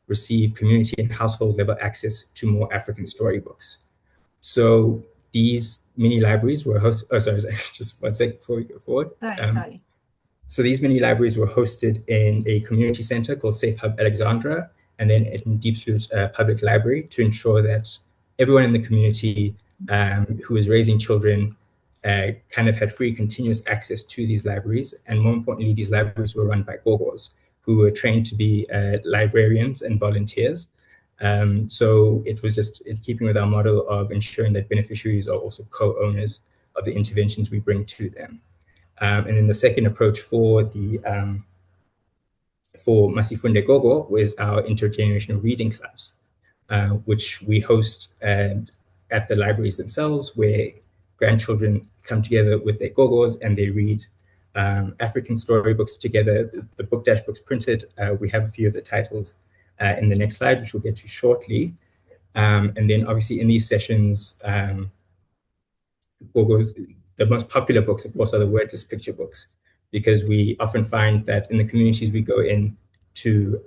S5: receive community and household level access to more African storybooks. So these mini libraries were just one second before we go forward.
S1: Sorry.
S5: So these mini libraries were hosted in a community center called Safe Hub Alexandra, and then in Diepsloot Public Library, to ensure that everyone in the community who is raising children kind of had free continuous access to these libraries. And more importantly, these libraries were run by Gogos, who were trained to be librarians and volunteers. So it was just in keeping with our model of ensuring that beneficiaries are also co-owners of the interventions we bring to them. And then the second approach for Masifunde Gogo was our intergenerational reading clubs, which we host at the libraries themselves, where grandchildren come together with their Gogos and they read African storybooks together, the Book Dash books printed. We have a few of the titles in the next slide, which we'll get to shortly. And then obviously in these sessions, Gogos, the most popular books, of course, are the wordless picture books, because we often find that in the communities we go in to,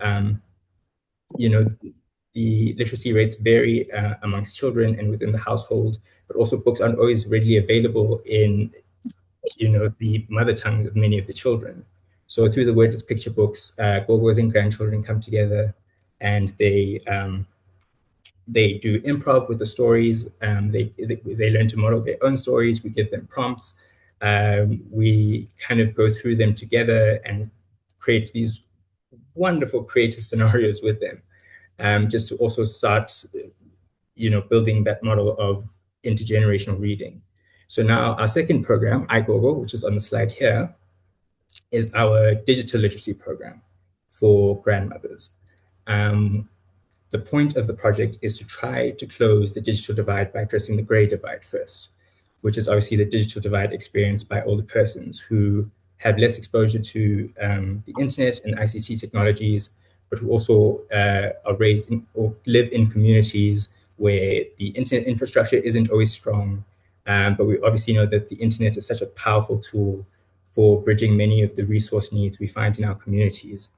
S5: the literacy rates vary amongst children and within the household, but also books aren't always readily available in, the mother tongues of many of the children. So through the wordless picture books, Gogos and grandchildren come together and they do improv with the stories. They learn to model their own stories. We give them prompts. We kind of go through them together and create these wonderful creative scenarios with them, just to also start, building that model of intergenerational reading. So now our second program, iGogo, which is on the slide here, is our digital literacy program for grandmothers. The point of the project is to try to close the digital divide by addressing the gray divide first, which is obviously the digital divide experienced by older persons who have less exposure to the internet and ICT technologies, but who also are raised in or live in communities where the internet infrastructure isn't always strong. But we obviously know that the internet is such a powerful tool for bridging many of the resource needs we find in our communities.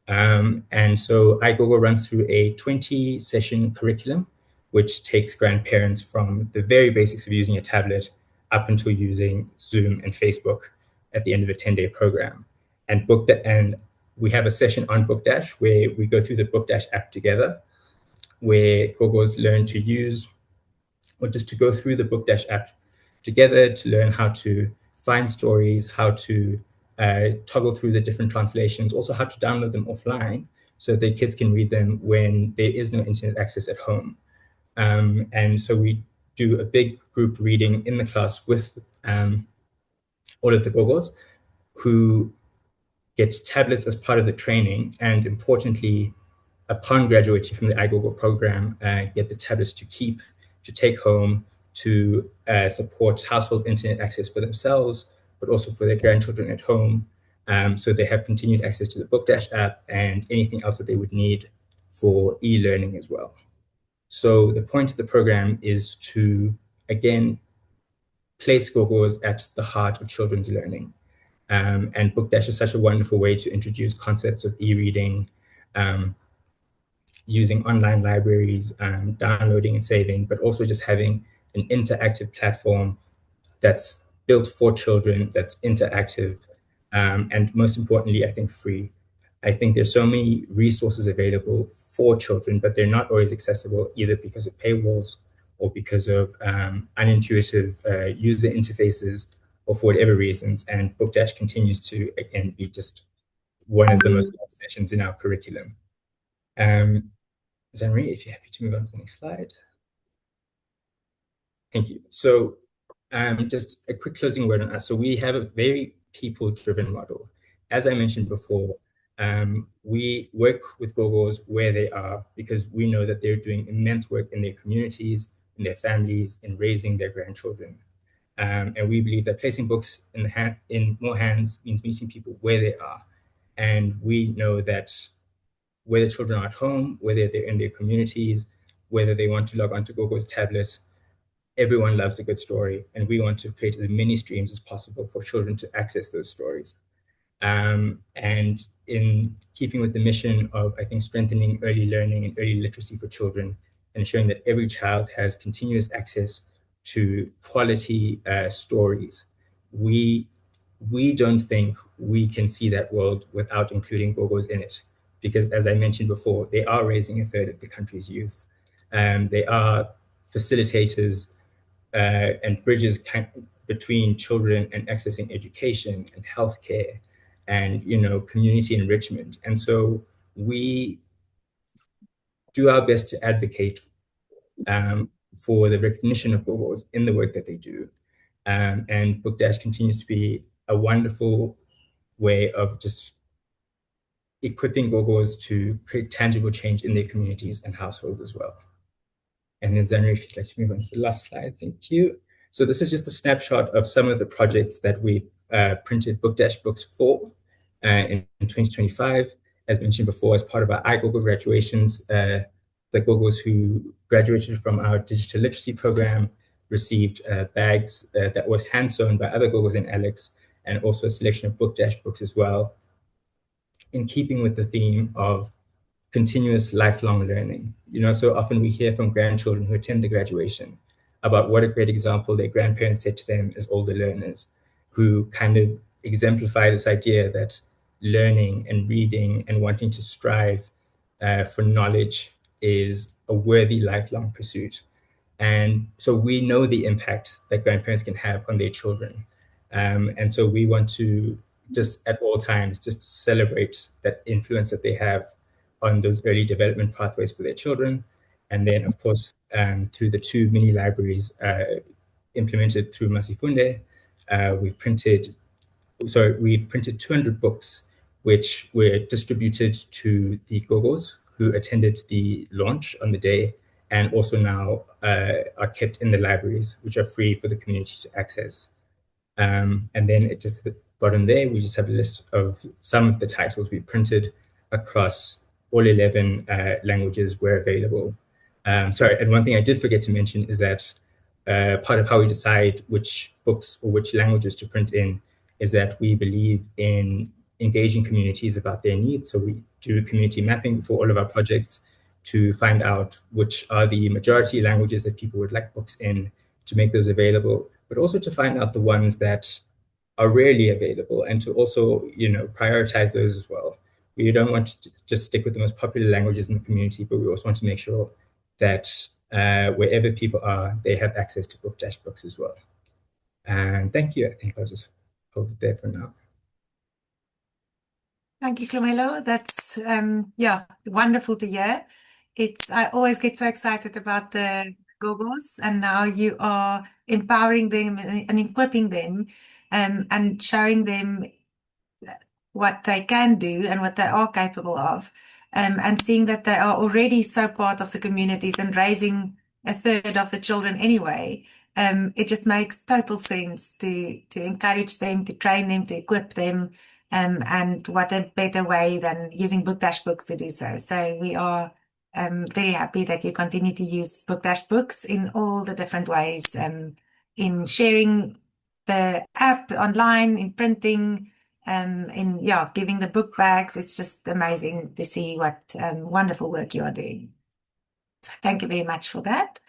S5: And so iGogo runs through a 20-session curriculum, which takes grandparents from the very basics of using a tablet up until using Zoom and Facebook at the end of a 10-day program. And we have a session on Book Dash where we go through the Book Dash app together, where Gogos learn to use, or just to go through the Book Dash app together to learn how to find stories, how to toggle through the different translations, also how to download them offline so that their kids can read them when there is no internet access at home. And so we do a big group reading in the class with all of the Gogos, who get tablets as part of the training, and importantly, upon graduating from the iGogo program, get the tablets to take home, to support household internet access for themselves, but also for their grandchildren at home. So they have continued access to the Book Dash app and anything else that they would need for e-learning as well. So the point of the program is to, again, place Gogos at the heart of children's learning. And Book Dash is such a wonderful way to introduce concepts of e-reading, using online libraries, downloading and saving, but also just having an interactive platform that's built for children, that's interactive, and most importantly, I think free. I think there's so many resources available for children, but they're not always accessible either because of paywalls or because of unintuitive user interfaces or for whatever reasons. And Book Dash continues to, again, be just one of the most loved sessions in our curriculum. Zanri, if you're happy to move on to the next slide. Thank you. So just a quick closing word on us. So we have a very people-driven model. As I mentioned before, we work with Gogos where they are because we know that they're doing immense work in their communities, in their families, in raising their grandchildren. And we believe that placing books in more hands means meeting people where they are. And we know that whether children are at home, whether they're in their communities, whether they want to log onto Gogo's tablets, everyone loves a good story. And we want to create as many streams as possible for children to access those stories. And in keeping with the mission of, I think, strengthening early learning and early literacy for children, and ensuring that every child has continuous access to quality stories, we don't think we can see that world without including Gogos in it. Because as I mentioned before, they are raising a third of the country's youth. They are facilitators and bridges between children and accessing education and healthcare and community enrichment. And so we do our best to advocate for the recognition of Gogos in the work that they do. And Book Dash continues to be a wonderful way of just equipping Gogos to create tangible change in their communities and households as well. And then Zanri, if you'd like to move on to the last slide, thank you. So this is just a snapshot of some of the projects that we printed Book Dash books for in 2025. As mentioned before, as part of our iGogo graduations, the Gogos who graduated from our digital literacy program received bags that was hand sewn by other Gogos and Alex, and also a selection of Book Dash books as well, in keeping with the theme of continuous lifelong learning. So often we hear from grandchildren who attend the graduation about what a great example their grandparents set to them as older learners, who kind of exemplify this idea that learning and reading and wanting to strive for knowledge is a worthy lifelong pursuit. And so we know the impact that grandparents can have on their children. And so we want to just at all times just celebrate that influence that they have on those early development pathways for their children. And then, of course, through the 2 mini libraries implemented through Masifunde, we've printed 200 books, which were distributed to the Gogos who attended the launch on the day, and also now are kept in the libraries, which are free for the community to access. And then at the bottom there, we just have a list of some of the titles we printed across all 11 languages where available. Sorry, and one thing I did forget to mention is that part of how we decide which books or which languages to print in is that we believe in engaging communities about their needs. So we do community mapping for all of our projects to find out which are the majority languages that people would like books in, to make those available, but also to find out the ones that are rarely available and to also, prioritize those as well. We don't want to just stick with the most popular languages in the community, but we also want to make sure that wherever people are, they have access to Book Dash books as well. And thank you. I think I'll just hold it there for now.
S1: Thank you, Khumalo. That's wonderful to hear. I always get so excited about the Gogos, and now you are empowering them and equipping them and showing them what they can do and what they are capable of, and seeing that they are already so part of the communities and raising a third of the children anyway. It just makes total sense to encourage them, to train them, to equip them, and what a better way than using Book Dash books to do so. So we are very happy that you continue to use Book Dash books in all the different ways, in sharing the app online, in printing, in giving the book bags. It's just amazing to see what wonderful work you are doing. So thank you very much for that.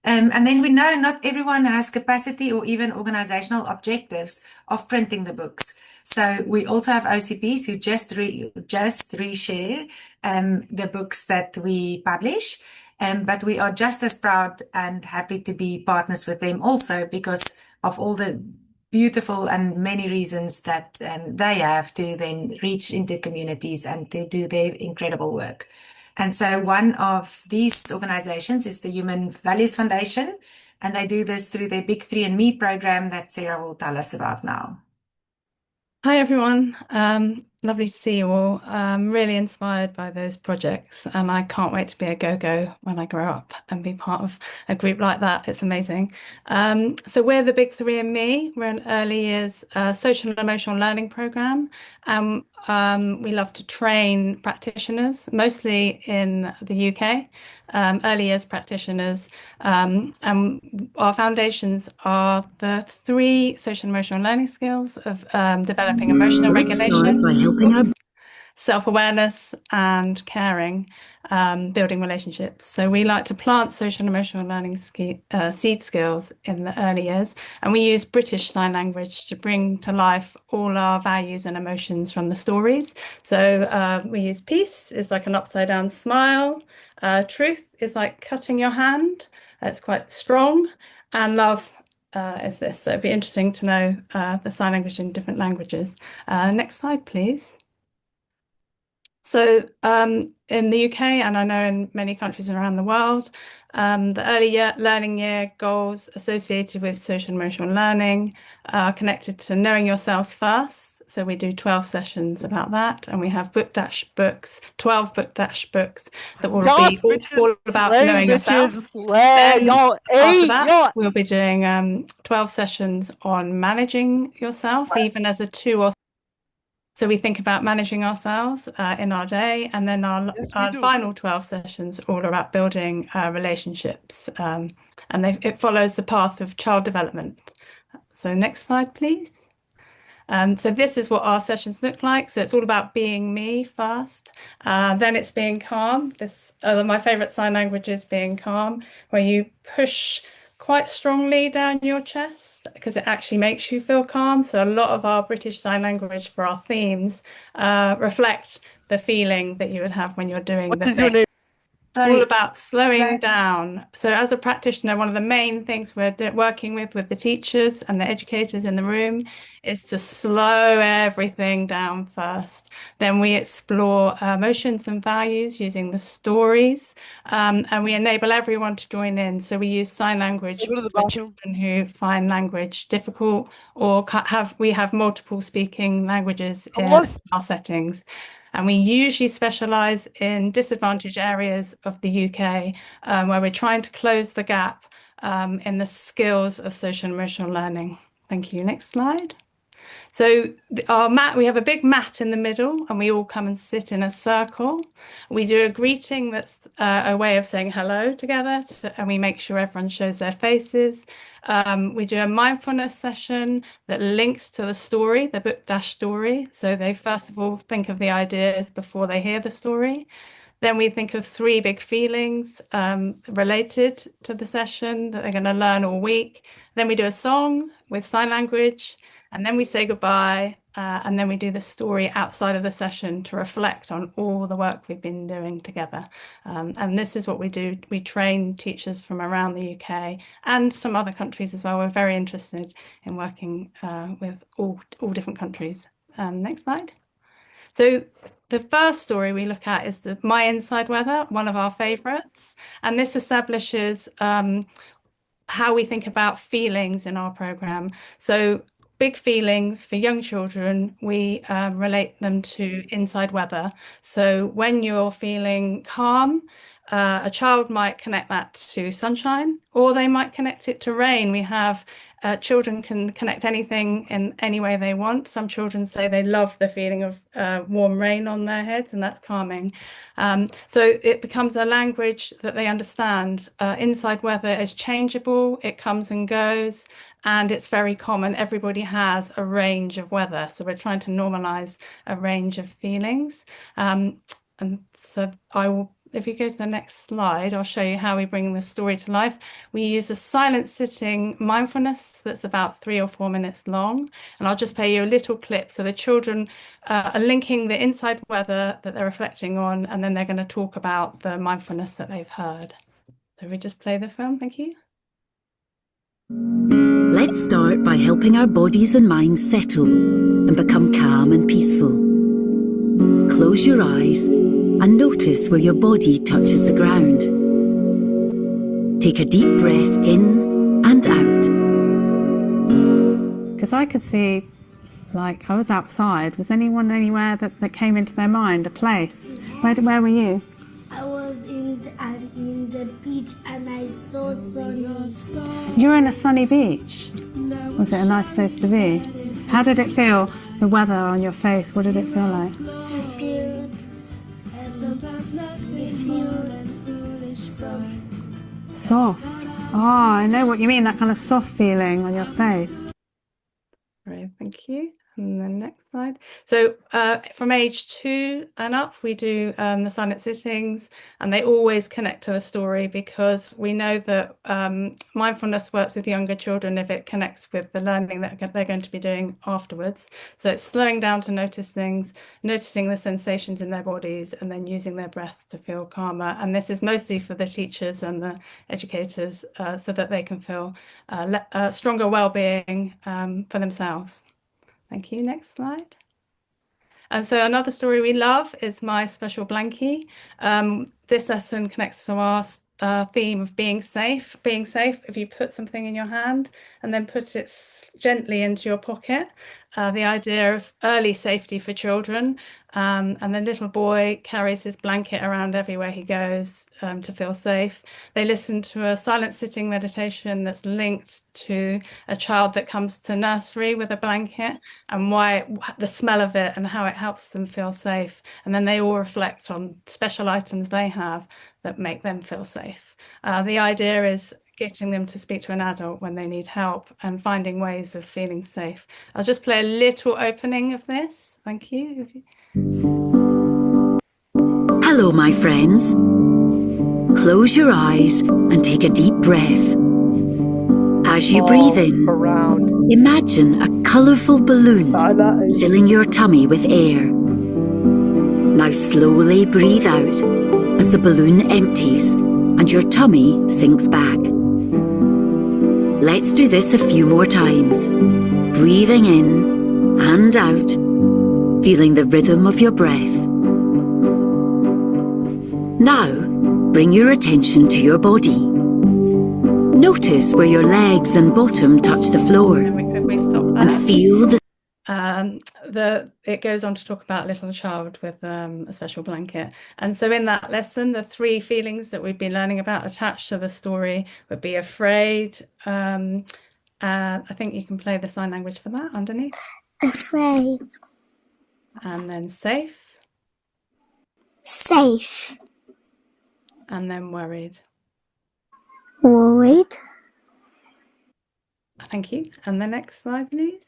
S1: And then we know not everyone has capacity or even organizational objectives of printing the books. So we also have OCPs who just reshare the books that we publish. But we are just as proud and happy to be partners with them also because of all the beautiful and many reasons that they have to then reach into communities and to do their incredible work. And so one of these organizations is the Human Values Foundation, and they do this through their Big 3andMe program that Sarah will tell us about now.
S6: Hi everyone, lovely to see you all. I'm really inspired by those projects and I can't wait to be a go-go when I grow up and be part of a group like that. It's amazing. So we're the Big 3andMe. We're an early years social and emotional learning program. We love to train practitioners, mostly in the UK, early years practitioners. And our foundations are the 3 social and emotional learning skills of developing emotional regulation, by helping self-awareness and caring, building relationships. So we like to plant social and emotional learning seed skills in the early years, and we use British Sign Language to bring to life all our values and emotions from the stories. So we use peace is like an upside down smile, truth is like cutting your hand, it's quite strong, and love is this. So it'd be interesting to know the sign language in different languages. Next slide, please. So in the UK, and I know in many countries around the world, the early learning year goals associated with social and emotional learning are connected to knowing yourselves first. So we do 12 sessions about that, and we have 12 book dash books that will be all about knowing yourself. Then after that, we'll be doing 12 sessions on managing yourself, even as a 2 or so we think about managing ourselves in our day, and then our final 12 sessions all about building relationships, and it follows the path of child development. So next slide, please. So this is what our sessions look like. So it's all about being me first, then it's being calm. My favorite sign language is being calm, where you push quite strongly down your chest because it actually makes you feel calm. So a lot of our British Sign Language for our themes reflect the feeling that you would have when you're doing the thing. All about slowing down. So as a practitioner, one of the main things we're working with the teachers and the educators in the room is to slow everything down first. Then we explore emotions and values using the stories, and we enable everyone to join in. So we use sign language for children who find language difficult or we have multiple speaking languages in our settings. And we usually specialise in disadvantaged areas of the UK, where we're trying to close the gap in the skills of social and emotional learning. Thank you. Next slide. So our mat, we have a big mat in the middle, and we all come and sit in a circle. We do a greeting that's a way of saying hello together, and we make sure everyone shows their faces. We do a mindfulness session that links to the story, the book dash story. So they first of all think of the ideas before they hear the story. Then we think of 3 big feelings related to the session that they're going to learn all week. Then we do a song with sign language, and then we say goodbye, and then we do the story outside of the session to reflect on all the work we've been doing together. And this is what we do. We train teachers from around the UK and some other countries as well. We're very interested in working with all different countries. Next slide. So the first story we look at is the My Inside Weather, one of our favorites. And this establishes how we think about feelings in our program. So big feelings for young children, we relate them to inside weather. So when you're feeling calm, a child might connect that to sunshine, or they might connect it to rain. We have children can connect anything in any way they want. Some children say they love the feeling of warm rain on their heads, and that's calming. So it becomes a language that they understand. Inside weather is changeable, it comes and goes, and it's very common. Everybody has a range of weather. So we're trying to normalize a range of feelings. And so I will if you go to the next slide, I'll show you how we bring the story to life. We use a silent sitting mindfulness that's about 3 or 4 minutes long. And I'll just play you a little clip. So the children are linking the inside weather that they're reflecting on, and then they're going to talk about the mindfulness that they've heard. So we just play the film. Thank you.
S7: Let's start by helping our bodies and minds settle and become calm and peaceful. Close your eyes and notice where your body touches the ground. Take a deep breath in and out.
S6: Because I could see, like, I was outside. Was anyone anywhere that came into their mind, a place? Where were you?
S8: I was in the beach and I saw sunny.
S6: You were in a sunny beach. Was it a nice place to be? How did it feel, the weather on your face? What did it feel like? Soft. Oh, I know what you mean, that kind of soft feeling on your face. Great, thank you. And the next slide. So from age 2 and up, we do the silent sittings, and they always connect to the story, because we know that mindfulness works with younger children if it connects with the learning that they're going to be doing afterwards. So it's slowing down to notice things, noticing the sensations in their bodies, and then using their breath to feel calmer. And this is mostly for the teachers and the educators, so that they can feel stronger well-being for themselves. Thank you. Next slide. And so another story we love is My Special Blankie. This lesson connects to our theme of being safe. Being safe, if you put something in your hand and then put it gently into your pocket, the idea of early safety for children. And the little boy carries his blanket around everywhere he goes to feel safe. They listen to a silent sitting meditation that's linked to a child that comes to nursery with a blanket, and why the smell of it and how it helps them feel safe. And then they all reflect on special items they have that make them feel safe. The idea is getting them to speak to an adult when they need help and finding ways of feeling safe. I'll just play a little opening of this. Thank you.
S7: Hello, my friends. Close your eyes and take a deep breath. As you breathe in, imagine a colourful balloon filling your tummy with air. Now slowly breathe out as the balloon empties and your tummy sinks back. Let's do this a few more times, breathing in and out, feeling the rhythm of your breath. Now, bring your attention to your body. Notice where your legs and bottom touch the floor, and feel the
S6: it goes on to talk about a little child with a special blanket. And so in that lesson, the 3 feelings that we've been learning about attached to the story would be afraid. I think you can play the sign language for that underneath.
S8: Afraid.
S6: And then safe.
S8: Safe.
S6: And then worried.
S8: Worried.
S6: Thank you. And the next slide, please.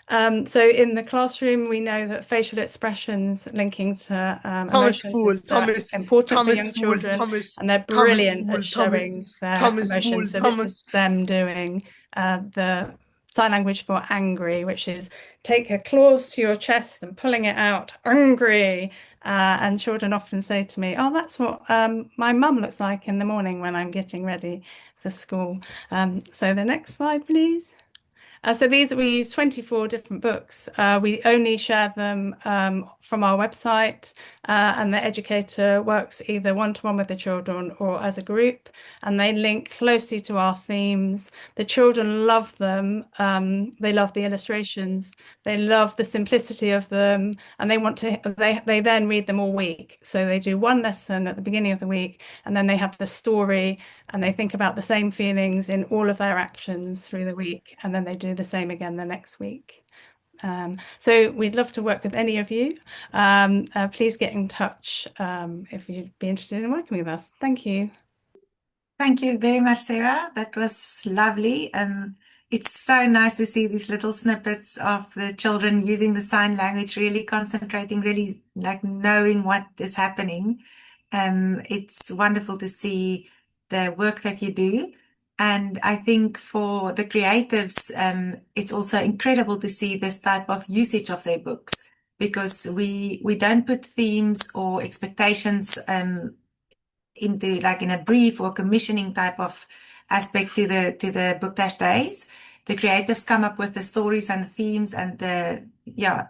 S6: So in the classroom, we know that facial expressions linking to emotions is important for young children, and they're brilliant at showing their emotions. So this is them doing the sign language for angry, which is take your claws to your chest and pulling it out, angry. And children often say to me, oh, that's what my mum looks like in the morning when I'm getting ready for school. So the next slide, please. So we use 24 different books. We only share them from our website, and the educator works either one-to-one with the children or as a group, and they link closely to our themes. The children love them. They love the illustrations. They love the simplicity of them, and they want to. They then read them all week. So they do one lesson at the beginning of the week, and then they have the story, and they think about the same feelings in all of their actions through the week, and then they do the same again the next week. So we'd love to work with any of you. Please get in touch if you'd be interested in working with us. Thank you.
S1: Thank you very much, Sarah. That was lovely. It's so nice to see these little snippets of the children using the sign language, really concentrating, really like knowing what is happening. It's wonderful to see the work that you do. And I think for the creatives, it's also incredible to see this type of usage of their books, because we don't put themes or expectations into like in a brief or commissioning type of aspect to the Book Dash days. The creatives come up with the stories and the themes and the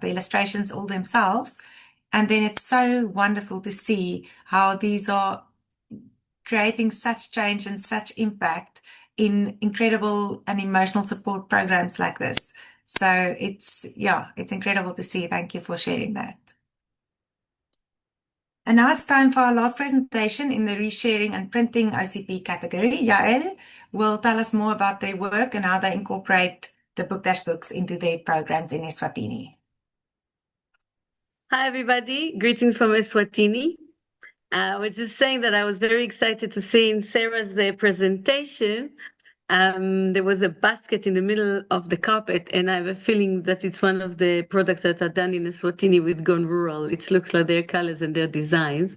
S1: illustrations all themselves. And then it's so wonderful to see how these are creating such change and such impact in incredible and emotional support programs like this. So it's incredible to see. Thank you for sharing that. And now it's time for our last presentation in the resharing and printing OCP category. Yael will tell us more about their work and how they incorporate the Book Dash books into their programs in Eswatini.
S9: Hi, everybody. Greetings from Eswatini. I was just saying that I was very excited to see in Sarah's presentation, there was a basket in the middle of the carpet, and I have a feeling that it's one of the products that are done in Eswatini with Gone Rural. It looks like their colors and their designs.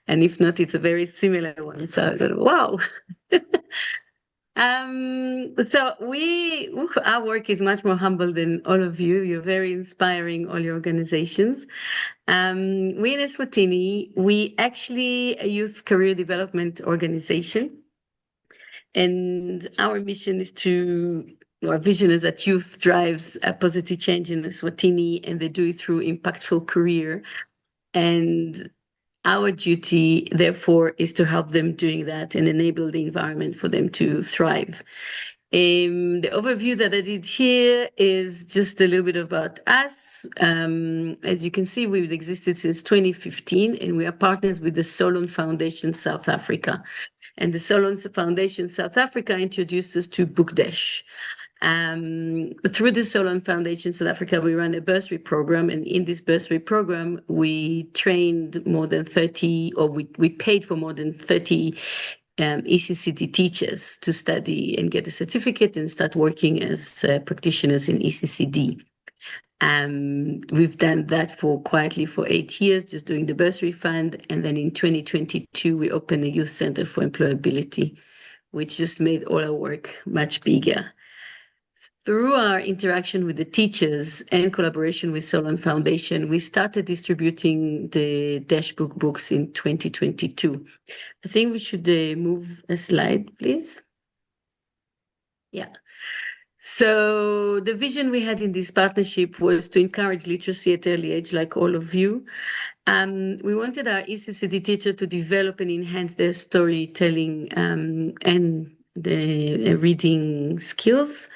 S9: And if not, it's a very similar one. So I thought, wow. So our work is much more humble than all of you. You're very inspiring, all your organizations. We in Eswatini, we actually a youth career development organization. And our mission is our vision is that youth drives a positive change in Eswatini, and they do it through impactful career. And our duty, therefore, is to help them doing that and enable the environment for them to thrive. The overview that I did here is just a little bit about us. As you can see, we've existed since 2015, and we are partners with the Solon Foundation South Africa. And the Solon Foundation South Africa introduced us to Book Dash. Through the Solon Foundation South Africa, we run a bursary program, and in this bursary program, we trained more than 30, or we paid for more than 30 ECCD teachers to study and get a certificate and start working as practitioners in ECCD. We've done that quietly for 8 years, just doing the bursary fund. And then in 2022, we opened a youth center for employability, which just made all our work much bigger. Through our interaction with the teachers and collaboration with Solon Foundation, we started distributing the Dashbook books in 2022. I think we should move a slide, please. Yeah. So the vision we had in this partnership was to encourage literacy at early age, like all of you. We wanted our ECCD teacher to develop and enhance their storytelling and the reading skills.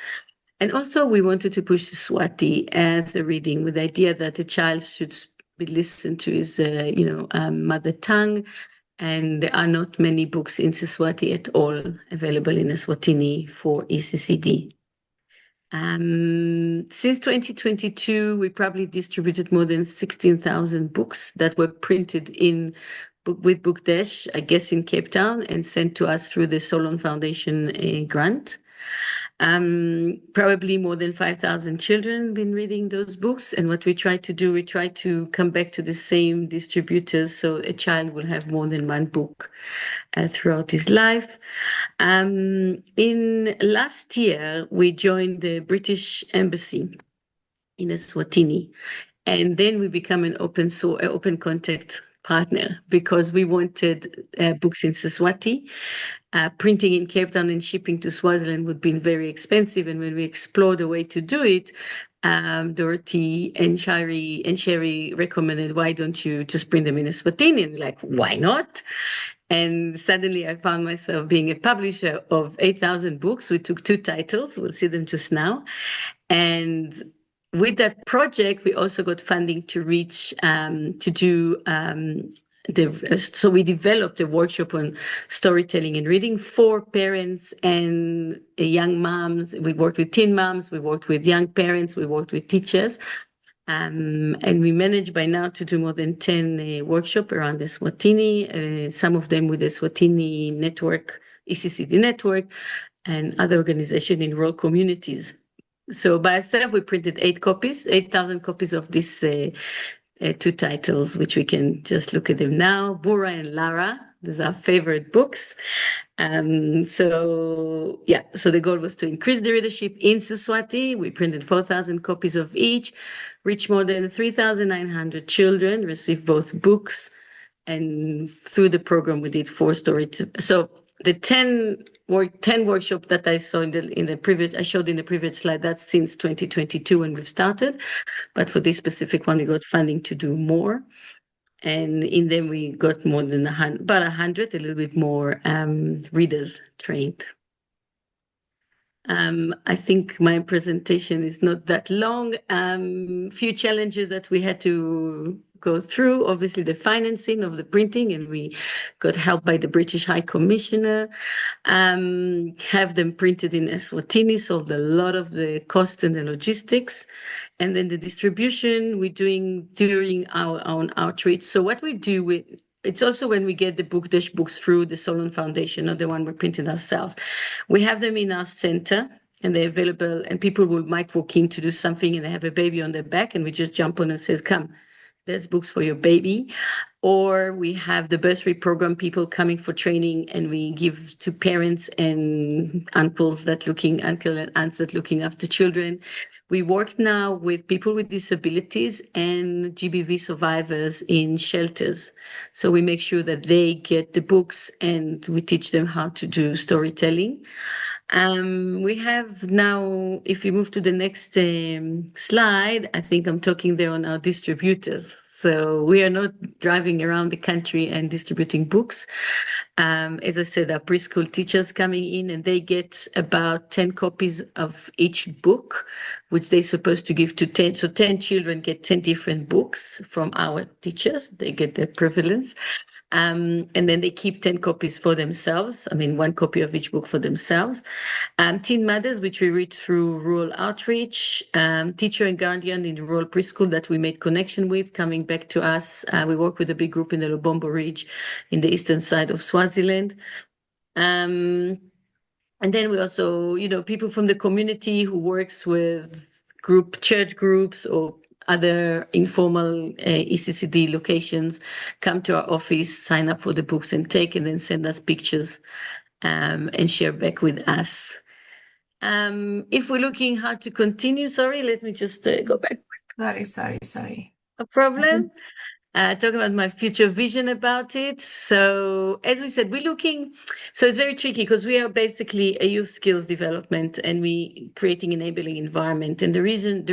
S9: And also we wanted to push Swati as a reading, with the idea that a child should be listened to his mother tongue. And there are not many books in Siswati at all available in Eswatini for ECCD. Since 2022, we probably distributed more than 16,000 books that were printed with Book Dash, I guess in Cape Town, and sent to us through the Solon Foundation grant. Probably more than 5,000 children been reading those books. And what we try to do, we try to come back to the same distributors, so a child will have more than one book throughout his life. In last year, we joined the British Embassy in Eswatini, and then we become an open contact partner, because we wanted books in Siswati. Printing in Cape Town and shipping to Swaziland would be very expensive. And when we explored a way to do it, Dorothy and Sherry recommended, why don't you just print them in Eswatini? And we're like, why not? And suddenly I found myself being a publisher of 8,000 books. We took 2 titles. We'll see them just now. And with that project, we also got funding to reach, to do so we developed a workshop on storytelling and reading for parents and young moms. We worked with teen moms, we worked with young parents, we worked with teachers. And we managed by now to do more than 10 workshops around the Eswatini, some of them with the Eswatini network, ECCD network, and other organizations in rural communities. So by ourselves, we printed 8,000 copies of this two titles, which we can just look at them now. Bura and Lara, these are favorite books. So the goal was to increase the readership in Siswati. We printed 4,000 copies of each, reached more than 3,900 children, received both books, and through the program we did 4 stories. So the 10 workshop that I saw I showed in the previous slide, that's since 2022 when we've started. But for this specific one, we got funding to do more. And in them, we got more than about 100, a little bit more readers trained. I think my presentation is not that long. Few challenges that we had to go through. Obviously, the financing of the printing, and we got help by the British High Commissioner. Have them printed in Eswatini, solved a lot of the costs and the logistics. And then the distribution we're doing during our own outreach. So what we do it's also when we get the Bookdash books through the Solon Foundation, not the one we're printing ourselves. We have them in our center and they're available, and people might walk in to do something and they have a baby on their back, and we just jump on and says, come, there's books for your baby. Or we have the bursary program, people coming for training, and we give to parents and uncle and aunts that looking after children. We work now with people with disabilities and GBV survivors in shelters. So we make sure that they get the books and we teach them how to do storytelling. We have now, if you move to the next slide, I think I'm talking there on our distributors. So we are not driving around the country and distributing books. As I said, our preschool teachers coming in, and they get about 10 copies of each book, which they're supposed to give to 10. So 10 children get 10 different books from our teachers. They get their prevalence. And then they keep 10 copies for themselves. 1 copy of each book for themselves. Teen mothers, which we reach through rural outreach, teacher and guardian in the rural preschool that we made connection with, coming back to us. We work with a big group in the Lubombo Ridge in the eastern side of Swaziland. And then we also, people from the community who works with church groups or other informal ECCD locations come to our office, sign up for the books and then send us pictures and share back with us. If we're looking how to continue, sorry, let me just go back.
S1: Sorry.
S9: No problem. Talk about my future vision about it. So as we said, so it's very tricky because we are basically a youth skills development and we creating enabling environment. And the reason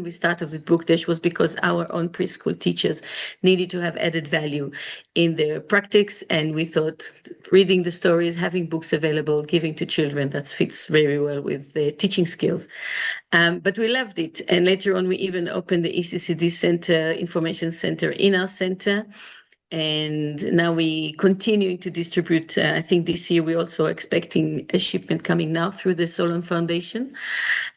S9: we started with Bookdash was because our own preschool teachers needed to have added value in their practice. And we thought reading the stories, having books available, giving to children, that fits very well with the teaching skills. But we loved it. And later on, we even opened the ECCD Center, Information Center in our center. And now we continuing to distribute. I think this year we're also expecting a shipment coming now through the Solon Foundation.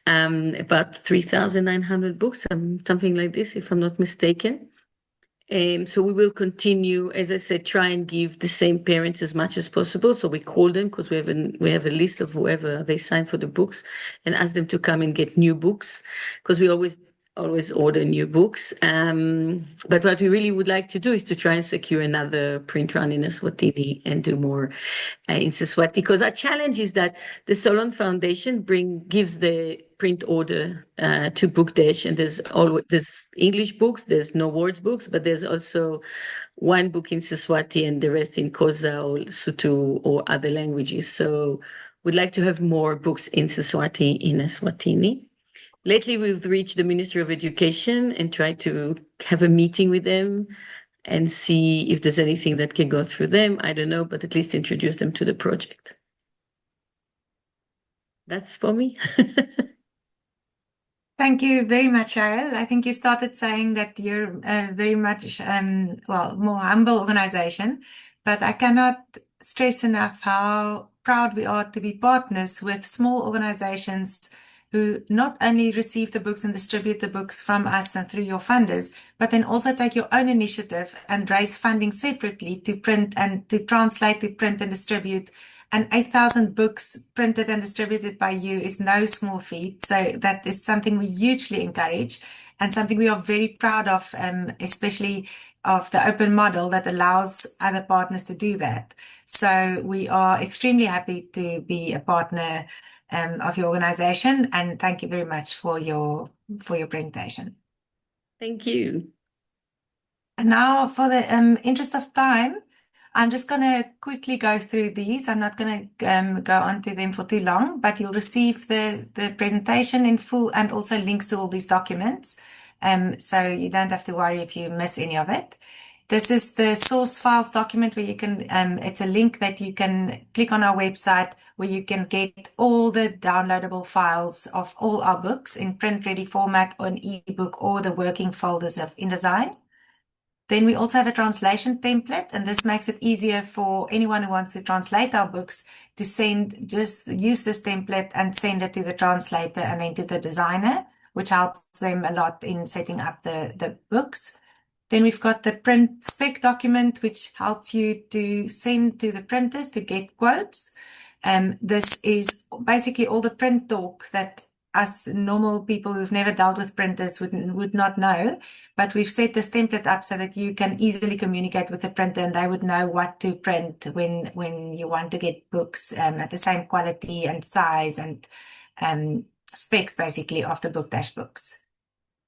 S9: About 3,900 books, something like this, if I'm not mistaken. So we will continue, as I said, try and give the same parents as much as possible. So we call them because we have a list of whoever they sign for the books and ask them to come and get new books because we always order new books. But what we really would like to do is to try and secure another print run in Eswatini and do more in Siswati, because our challenge is that the Solon Foundation gives the print order to Bookdash, and there's English books, there's no words books, but there's also 1 book in Siswati and the rest in Xhosa or Sotho or other languages. So we'd like to have more books in Siswati in Eswatini. Lately, we've reached the Ministry of Education and tried to have a meeting with them and see if there's anything that can go through them. I don't know, but at least introduce them to the project. That's for me.
S1: Thank you very much, Yael. I think you started saying that you're very much, more humble organization, but I cannot stress enough how proud we are to be partners with small organizations who not only receive the books and distribute the books from us and through your funders, but then also take your own initiative and raise funding separately to print and to translate, to print and distribute. And 8,000 books printed and distributed by you is no small feat. So that is something we hugely encourage. and something we are very proud of, especially of the open model that allows other partners to do that. So we are extremely happy to be a partner of your organization, and thank you very much for your presentation.
S9: Thank you.
S1: And now, for the interest of time, I'm just going to quickly go through these. I'm not going to go on to them for too long, but you'll receive the presentation in full and also links to all these documents. So you don't have to worry if you miss any of it. This is the source files document where you can, it's a link that you can click on our website where you can get all the downloadable files of all our books in print ready format or an ebook or the working folders of InDesign. Then we also have a translation template, and this makes it easier for anyone who wants to translate our books to just use this template and send it to the translator and then to the designer, which helps them a lot in setting up the books. Then we've got the print spec document, which helps you to send to the printers to get quotes. This is basically all the print talk that us normal people who've never dealt with printers would not know, but we've set this template up so that you can easily communicate with the printer and they would know what to print when you want to get books at the same quality and size and specs basically of the Book Dash books.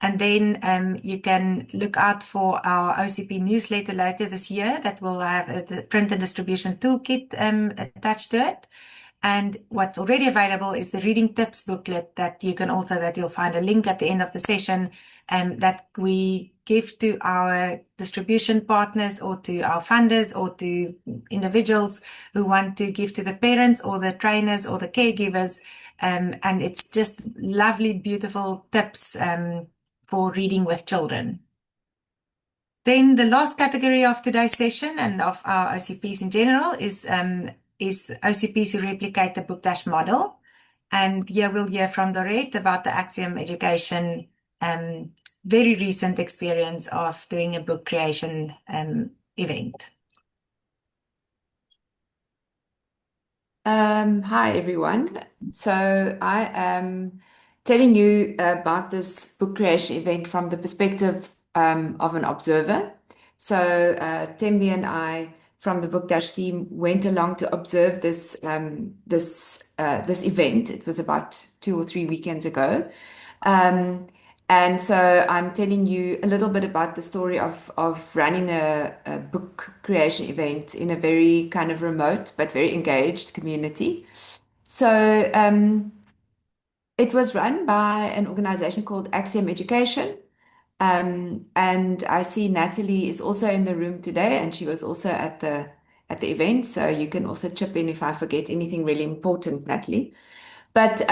S1: And then you can look out for our OCP newsletter later this year that will have the print and distribution toolkit attached to it. And what's already available is the reading tips booklet that you'll find a link at the end of the session that we give to our distribution partners or to our funders or to individuals who want to give to the parents or the trainers or the caregivers. And it's just lovely, beautiful tips for reading with children. Then the last category of today's session and of our OCPs in general is OCPs who replicate the Book Dash model. And here we'll hear from Dorette about the Axiom Education very recent experience of doing a book creation event.
S10: Hi everyone. So I am telling you about this book creation event from the perspective of an observer. So Tembi and I from the Book Dash team went along to observe this event. It was about 2 or 3 weekends ago. And so I'm telling you a little bit about the story of running a book creation event in a very kind of remote but very engaged community. So it was run by an organization called Axiom Education. And I see Natalie is also in the room today, and she was also at the event. So you can also chip in if I forget anything really important, Natalie. But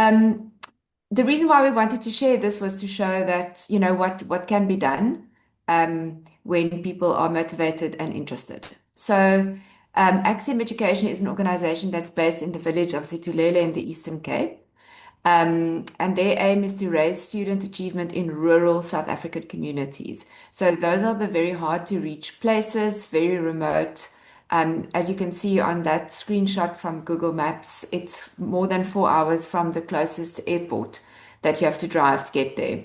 S10: the reason why we wanted to share this was to show that, you know, what can be done when people are motivated and interested. So Axiom Education is an organization that's based in the village of Zitulele in the Eastern Cape. And their aim is to raise student achievement in rural South African communities. So those are the very hard to reach places, very remote. As you can see on that screenshot from Google Maps, it's more than 4 hours from the closest airport that you have to drive to get there.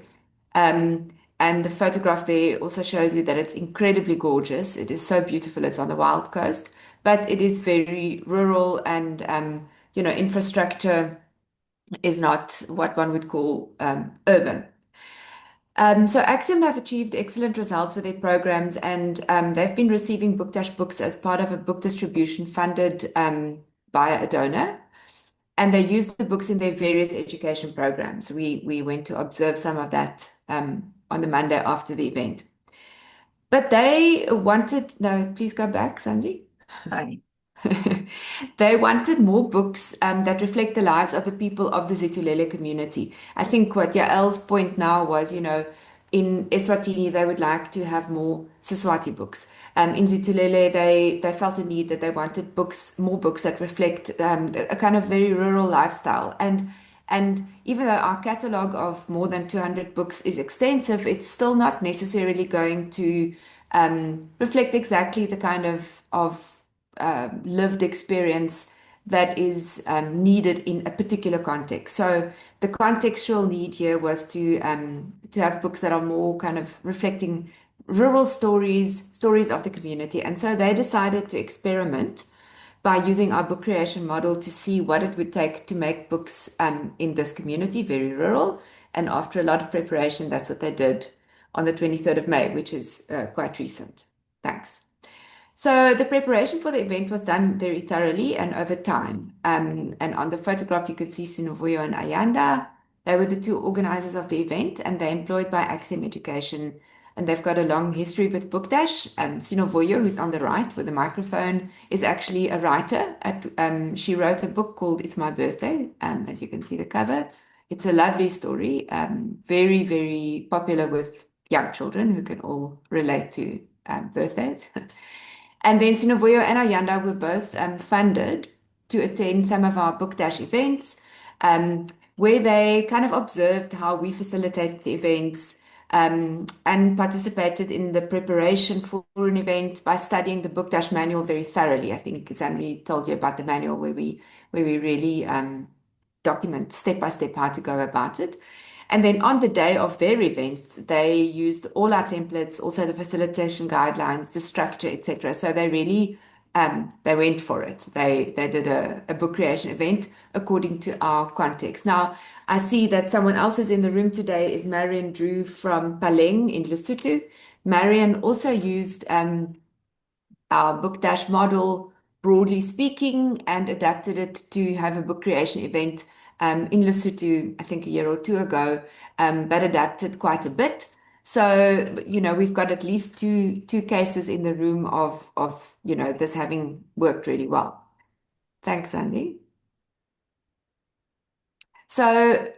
S10: And the photograph there also shows you that it's incredibly gorgeous. It is so beautiful. It's on the Wild Coast, but it is very rural and, you know, infrastructure is not what one would call urban. So Axiom have achieved excellent results with their programs, and they've been receiving Book Dash books as part of a book distribution funded by a donor. And they use the books in their various education programs. We went to observe some of that on the Monday after the event. But they wanted, no, please go back, Sandri.
S1: Sorry.
S10: They wanted more books that reflect the lives of the people of the Zitulele community. I think what Yael's point now was, you know, in Eswatini, they would like to have more Siswati books. In Zitulele, they felt a need that they wanted more books that reflect a kind of very rural lifestyle. And even though our catalogue of more than 200 books is extensive, it's still not necessarily going to reflect exactly the kind of lived experience that is needed in a particular context. So the contextual need here was to have books that are more kind of reflecting rural stories of the community. And so they decided to experiment by using our book creation model to see what it would take to make books in this community, very rural. And after a lot of preparation, that's what they did on the 23rd of May, which is quite recent. Thanks. So the preparation for the event was done very thoroughly and over time. And on the photograph, you could see Sinovuyo and Ayanda. They were the two organizers of the event, and they're employed by Axiom Education. And they've got a long history with Bookdash. Sinovuyo, who's on the right with the microphone, is actually a writer. She wrote a book called It's My Birthday, as you can see the cover. It's a lovely story, very, very popular with young children who can all relate to birthdays. And then Sinovuyo and Ayanda were both funded to attend some of our Bookdash events, where they kind of observed how we facilitated the events and participated in the preparation for an event by studying the Bookdash manual very thoroughly. I think Zanri told you about the manual where we really document step by step how to go about it. And then on the day of their event, they used all our templates, also the facilitation guidelines, the structure, etc. So they really, they went for it. They did a book creation event according to our context. Now, I see that someone else is in the room today is Marian Drew from Paleng in Lesotho. Marian also used our Bookdash model, broadly speaking, and adapted it to have a book creation event in Lesotho, I think a year or two ago, but adapted quite a bit. So, we've got at least two cases in the room of this having worked really well. Thanks, Andy. So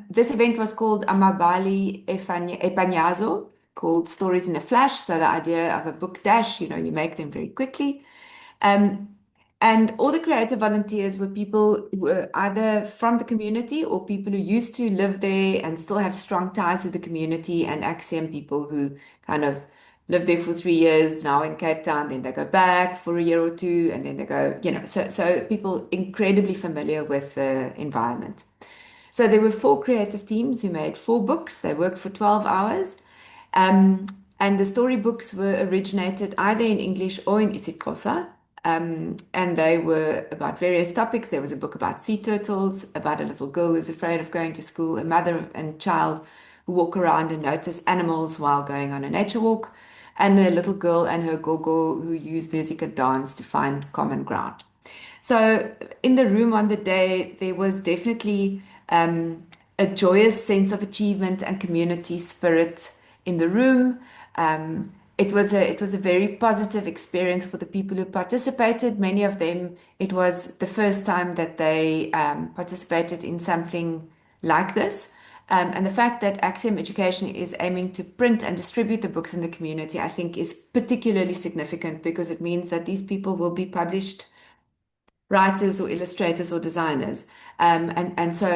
S10: this event was called Amabali Epanyazo, called Stories in a Flash. So the idea of a book dash, you make them very quickly. And all the creative volunteers were people who were either from the community or people who used to live there and still have strong ties with the community, and Axiom people who kind of lived there for 3 years now in Cape Town, then they go back for a year or two, and then they go, so people incredibly familiar with the environment. So there were 4 creative teams who made 4 books. They worked for 12 hours. And the storybooks were originated either in English or in isiXhosa. And they were about various topics. There was a book about sea turtles, about a little girl who's afraid of going to school, a mother and child who walk around and notice animals while going on a nature walk, and a little girl and her gogo who use music and dance to find common ground. So in the room on the day, there was definitely a joyous sense of achievement and community spirit in the room. It was a very positive experience for the people who participated. Many of them, it was the first time that they participated in something like this. And the fact that Axiom Education is aiming to print and distribute the books in the community, I think, is particularly significant because it means that these people will be published writers or illustrators or designers. And so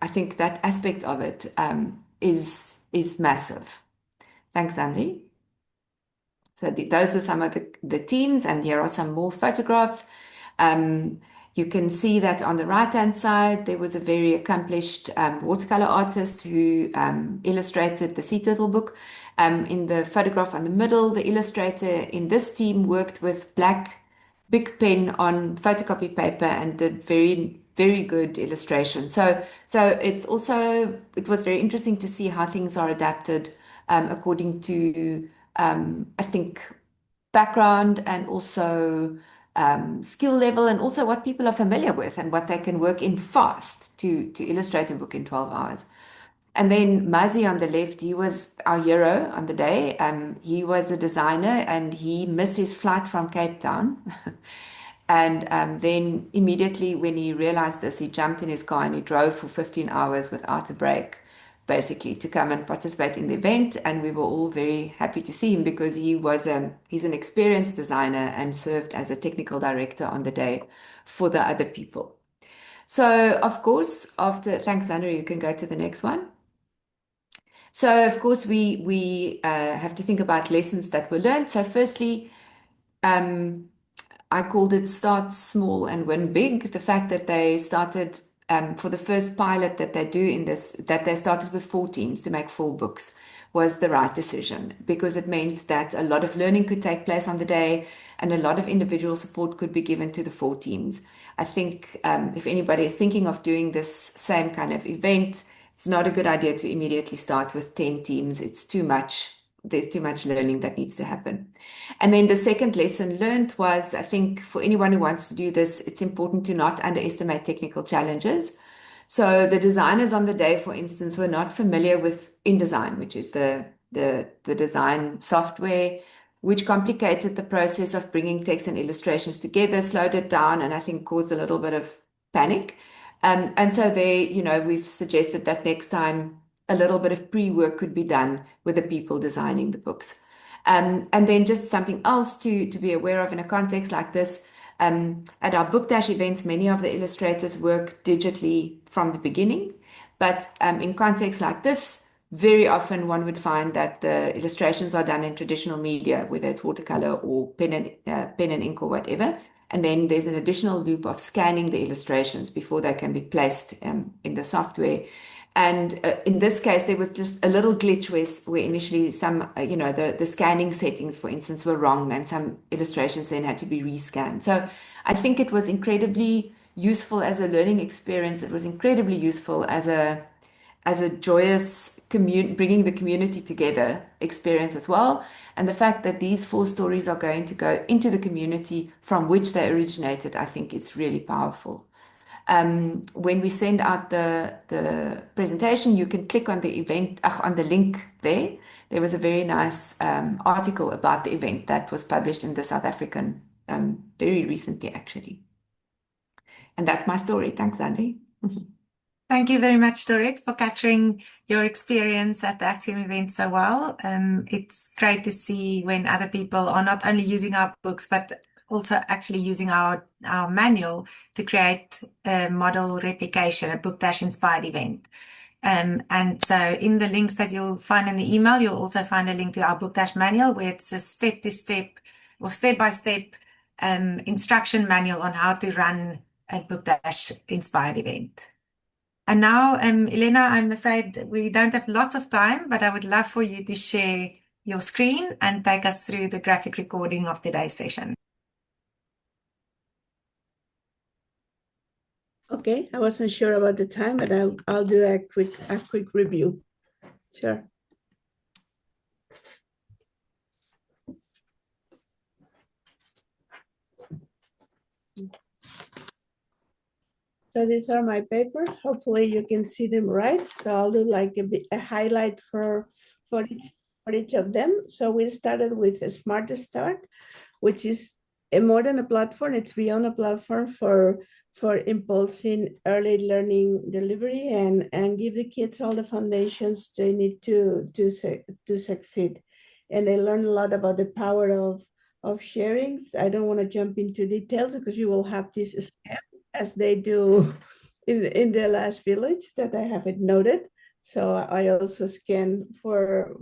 S10: I think that aspect of it is massive. Thanks, Andri. So those were some of the teams, and here are some more photographs. You can see that on the right-hand side, there was a very accomplished watercolor artist who illustrated the Sea Turtle book. In the photograph on the middle, the illustrator in this team worked with black big pen on photocopy paper and did very, very good illustration. So it was very interesting to see how things are adapted according to, I think, background and also skill level, and also what people are familiar with and what they can work in fast to illustrate a book in 12 hours. And then Mazi on the left, he was our hero on the day. He was a designer and he missed his flight from Cape Town. And then immediately when he realized this, he jumped in his car and he drove for 15 hours without a break, basically, to come and participate in the event. And we were all very happy to see him because he's an experienced designer and served as a technical director on the day for the other people. So, of course, thanks, Andrew, you can go to the next one. So, of course, we have to think about lessons that were learned. So, firstly, I I called it Start Small and Win Big. The fact that they started for the first pilot that they do in this, that they started with 4 teams to make 4 books, was the right decision, because it meant that a lot of learning could take place on the day and a lot of individual support could be given to the 4 teams. I think if anybody is thinking of doing this same kind of event, it's not a good idea to immediately start with 10 teams. It's too much. There's too much learning that needs to happen. And then the second lesson learned was, I think for anyone who wants to do this, it's important to not underestimate technical challenges. So the designers on the day, for instance, were not familiar with InDesign, which is the design software, which complicated the process of bringing text and illustrations together, slowed it down, and I think caused a little bit of panic. And so we've suggested that next time a little bit of pre-work could be done with the people designing the books. And then just something else to be aware of in a context like this, at our Book Dash events, many of the illustrators work digitally from the beginning, but in contexts like this, very often one would find that the illustrations are done in traditional media, whether it's watercolor or pen and ink or whatever. And then there's an additional loop of scanning the illustrations before they can be placed in the software. And in this case, there was just a little glitch where initially some, the scanning settings, for instance, were wrong, and some illustrations then had to be rescanned. So I think it was incredibly useful as a learning experience. It was incredibly useful as a joyous bringing the community together experience as well. And the fact that these 4 stories are going to go into the community from which they originated, I think is really powerful. When we send out the presentation, you can click on the event, on the link there. There was a very nice article about the event that was published in the South African very recently, actually. And that's my story. Thanks, Andy.
S1: Thank you very much, Dorette, for capturing your experience at the Axiom event so well. It's great to see when other people are not only using our books, but also actually using our manual to create a model replication, a Book Dash inspired event. And so in the links that you'll find in the email, you'll also find a link to our Book Dash manual, where it's a step-to-step or step-by-step instruction manual on how to run a Book Dash inspired event. And now, Elena, I'm afraid we don't have lots of time, but I would love for you to share your screen and take us through the graphic recording of today's session.
S11: Okay, I wasn't sure about the time, but I'll do a quick review. Sure. So these are my papers. Hopefully you can see them right. So I'll do like a highlight for each of them. So we started with a Smart Start, which is more than a platform. It's beyond a platform for impulsing early learning delivery and give the kids all the foundations they need to succeed. And they learn a lot about the power of sharing. I don't want to jump into details because you will have this scan as they do in the last village that I haven't noted. So I also scan for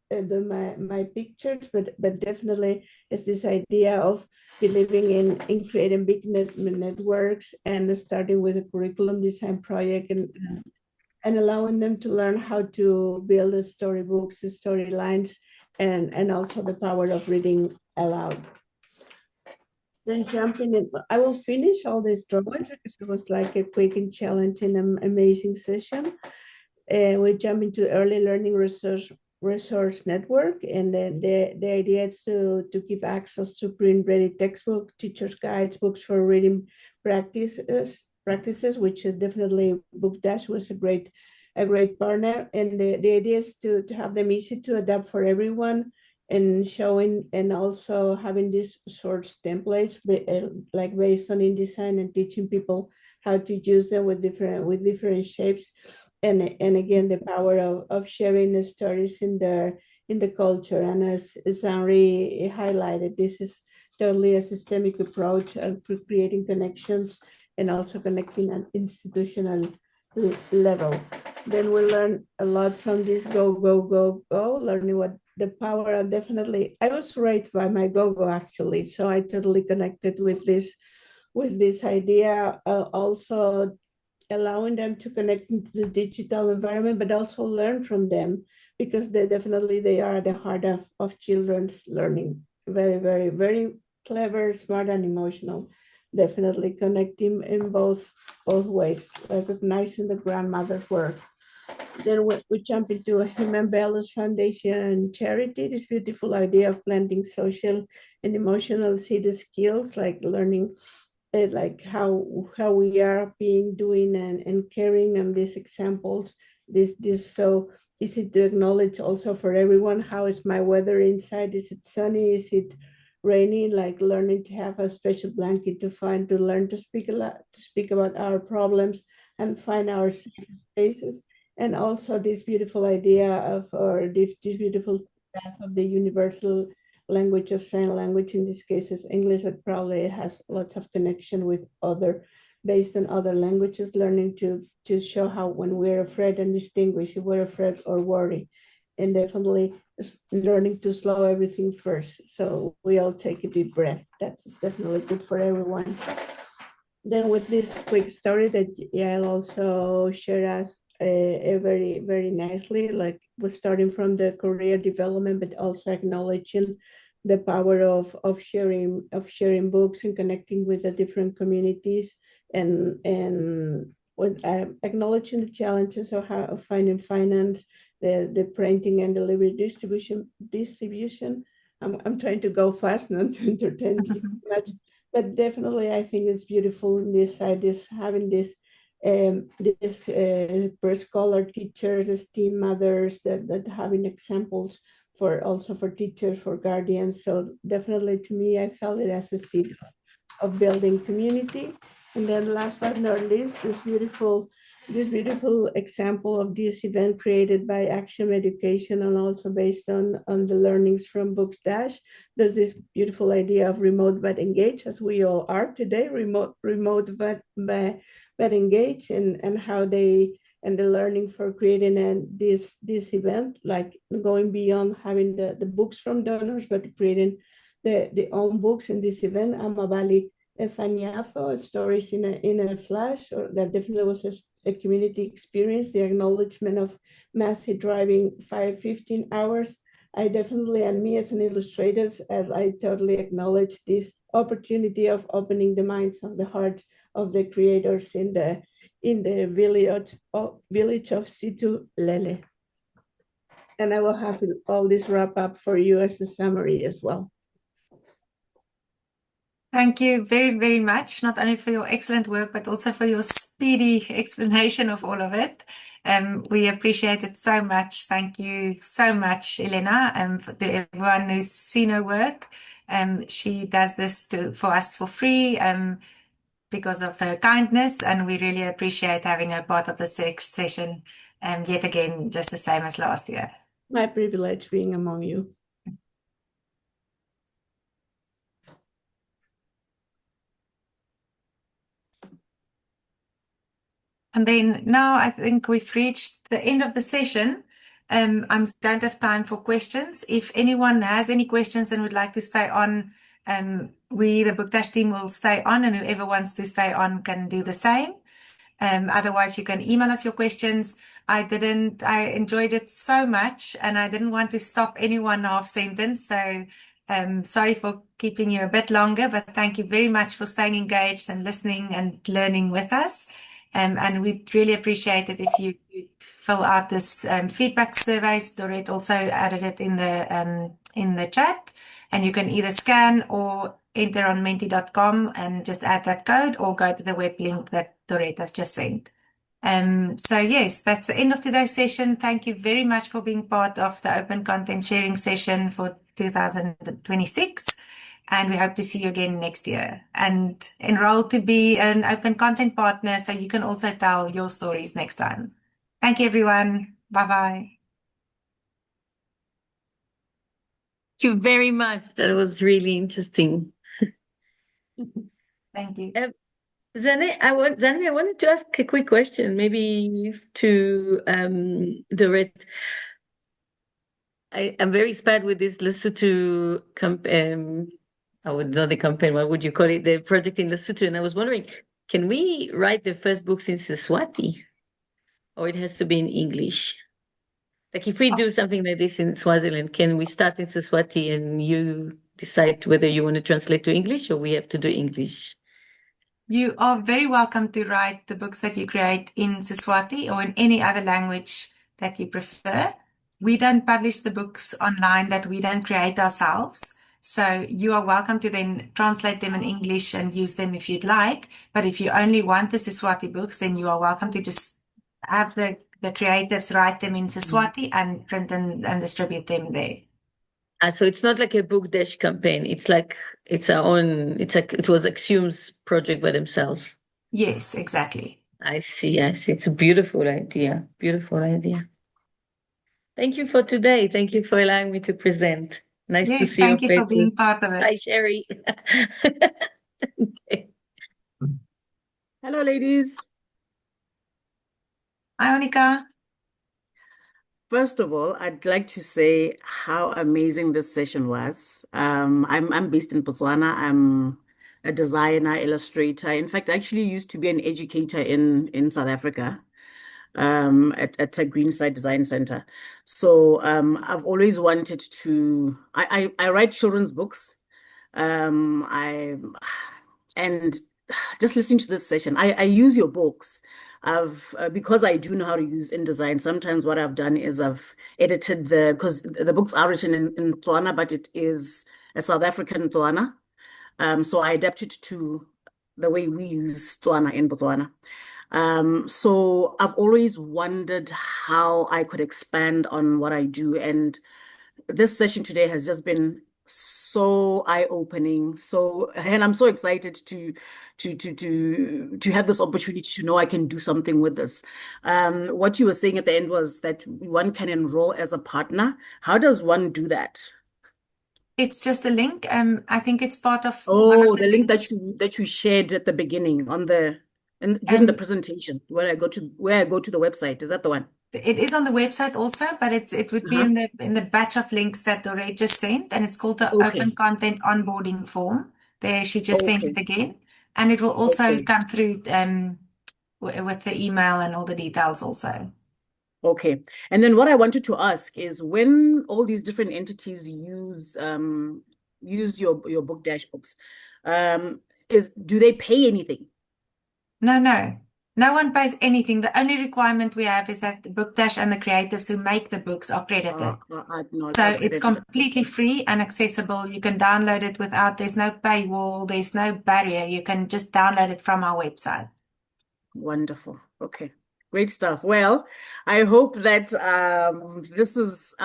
S11: my pictures, but definitely it's this idea of believing in creating big networks and starting with a curriculum design project and allowing them to learn how to build the storybooks, the storylines, and also the power of reading aloud. Then jumping in, I will finish all these drawings because it was like a quick and challenging and amazing session. We jump into early learning resource network, and then the idea is to give access to print-ready textbook, teachers' guides, books for reading practices, which is definitely Book Dash was a great partner. And the idea is to have them easy to adapt for everyone, and showing and also having these source templates like based on InDesign and teaching people how to use them with different shapes. And again, the power of sharing the stories in the culture. And as Henri highlighted, this is totally a systemic approach of creating connections and also connecting at institutional level. Then we learn a lot from this go, learning what the power of definitely, I was raised by my gogo actually, so I totally connected with this idea, also allowing them to connect into the digital environment, but also learn from them, because they are at the heart of children's learning. Very, very, very clever, smart, and emotional. Definitely connecting in both ways, recognizing the grandmother's work. Then we jump into a Human Values Foundation charity, this beautiful idea of blending social and emotional seed skills, like learning like how we are doing and caring, and these examples, this so easy to acknowledge also for everyone. How is my weather inside? Is it sunny? Is it rainy? Like learning to have a special blanket to learn to speak about our problems and find our safe spaces. And also this beautiful idea of, or this beautiful path of the universal language of sign language, in this case is English, but probably it has lots of connection with based on other languages, learning to show how when we're afraid and distinguish if we're afraid or worry, and definitely learning to slow everything first. So we all take a deep breath. That's definitely good for everyone. Then with this quick story that Yael also shared us very, very nicely, like we're starting from the career development, but also acknowledging the power of sharing books and connecting with the different communities, and with acknowledging the challenges of finding finance, the printing and delivery distribution. I'm trying to go fast, not to entertain too much, but definitely I think it's beautiful in this side, having this per-scholar teachers, STEAM mothers, that having examples also for teachers, for guardians. So definitely to me, I felt it as a seed of building community. And then last but not least, this beautiful example of this event created by Axiom Education, and also based on the learnings from Book Dash. There's this beautiful idea of remote but engaged, as we all are today, remote but engaged, and how the learning for creating this event, like going beyond having the books from donors, but creating the own books in this event. Amabali Faniafo, stories in a flash, or that definitely was a community experience. The acknowledgement of Massey driving 15 hours. I definitely, and me as an illustrator, as I totally acknowledge this opportunity of opening the minds of the hearts of the creators in the village of Situ Lele. And I will have all this wrap up for you as a summary as well.
S1: Thank you very, very much, not only for your excellent work, but also for your speedy explanation of all of it. We appreciate it so much. Thank you so much, Elena, to everyone who's seen her work. She does this for us for free because of her kindness, and we really appreciate having her part of the session yet again, just the same as last year.
S11: My privilege being among you.
S1: And then now I think we've reached the end of the session. I don't have time for questions. If anyone has any questions and would like to stay on, we, the Book Dash team, will stay on, and whoever wants to stay on can do the same. Otherwise, you can email us your questions. I enjoyed it so much, and I didn't want to stop anyone half sentence. So sorry for keeping you a bit longer, but thank you very much for staying engaged and listening and learning with us. And we'd really appreciate it if you could fill out this feedback surveys. Dorette also added it in the chat, and you can either scan or enter on menti.com and just add that code, or go to the web link that Dorette has just sent. So yes, that's the end of today's session. Thank you very much for being part of the open content sharing session for 2026. And we hope to see you again next year, and enroll to be an open content partner so you can also tell your stories next time. Thank you, everyone. Bye-bye.
S9: Thank you very much. That was really interesting.
S1: Thank you.
S9: Zanne, I wanted to ask a quick question, maybe to Dorette. I'm very inspired with this Lesotho I would know the campaign, what would you call it? The project in Lesotho. And I was wondering, can we write the first books in Siswati? Or it has to be in English? Like if we do something like this in Swaziland, can we start in Siswati and you decide whether you want to translate to English or we have to do English?
S1: You are very welcome to write the books that you create in Siswati or in any other language that you prefer. We don't publish the books online that we don't create ourselves. So you are welcome to then translate them in English and use them if you'd like. But if you only want the Siswati books, then you are welcome to just have the creatives write them in Siswati and print and distribute them there.
S9: So it's not like a book dash campaign. It's like it's our own. It's like it was Axiom's project by themselves.
S1: Yes, exactly.
S9: I see. It's a beautiful idea. Beautiful idea. Thank you for today. Thank you for allowing me to present. Nice to see
S1: thank
S9: your
S1: you for being
S9: faces.
S1: part of it.
S9: Hi, Sherry. Okay.
S12: Hello, ladies.
S1: Hi, Monica.
S12: First of all, I'd like to say how amazing this session was. I'm based in Botswana. I'm a designer, illustrator. In fact, I actually used to be an educator in South Africa, at a Greenside Design Center. So I've always wanted to. I write children's books. And just listening to this session, I use your books. Because I do know how to use InDesign, sometimes what I've done is I've edited because the books are written in Tswana, but it is a South African Tswana. So I adapted to the way we use Tswana in Botswana. So I've always wondered how I could expand on what I do. And this session today has just been so eye-opening. And I'm so excited to have this opportunity to know I can do something with this. What you were saying at the end was that one can enroll as a partner. How does one do that?
S1: It's just a link. I think it's part of
S12: the link that you shared at the beginning during the presentation where I go to the website. Is that the one?
S1: It is on the website also, but it would be in the batch of links that Doreen just sent, and it's called the Open Content Onboarding Form. There, she just sent it again, and it will also come through with the email and all the details also.
S12: Okay, and then what I wanted to ask is when all these different entities use your book dash books, do they pay anything?
S1: No one pays anything. The only requirement we have is that the Book Dash and the creatives who make the books are credited. So it's completely free and accessible. You can download it there's no paywall, there's no barrier. You can just download it from our website.
S12: Wonderful. Okay. Great stuff. Well, I hope that this is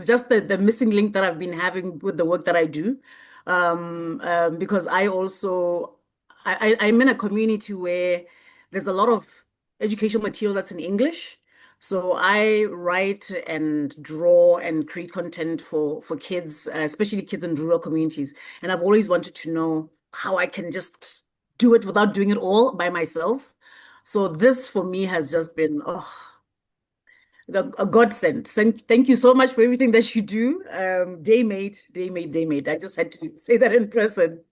S12: just the missing link that I've been having with the work that I do. Because I'm in a community where there's a lot of educational material that's in English. So I write and draw and create content for kids, especially kids in rural communities. And I've always wanted to know how I can just do it without doing it all by myself. So this for me has just been a godsend. Thank you so much for everything that you do. Daymate. I just had to say that in person.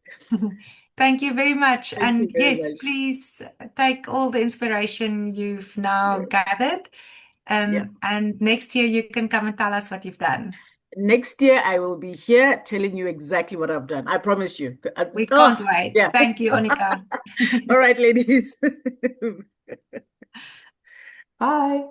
S1: Thank you very much.
S12: Thank you very much.
S1: Please take all the inspiration you've now gathered. And next year you can come and tell us what you've done.
S12: Next year I will be here telling you exactly what I've done. I promise you.
S1: We can't wait. Yeah. Thank you, Onika.
S12: All right, ladies.
S10: Bye.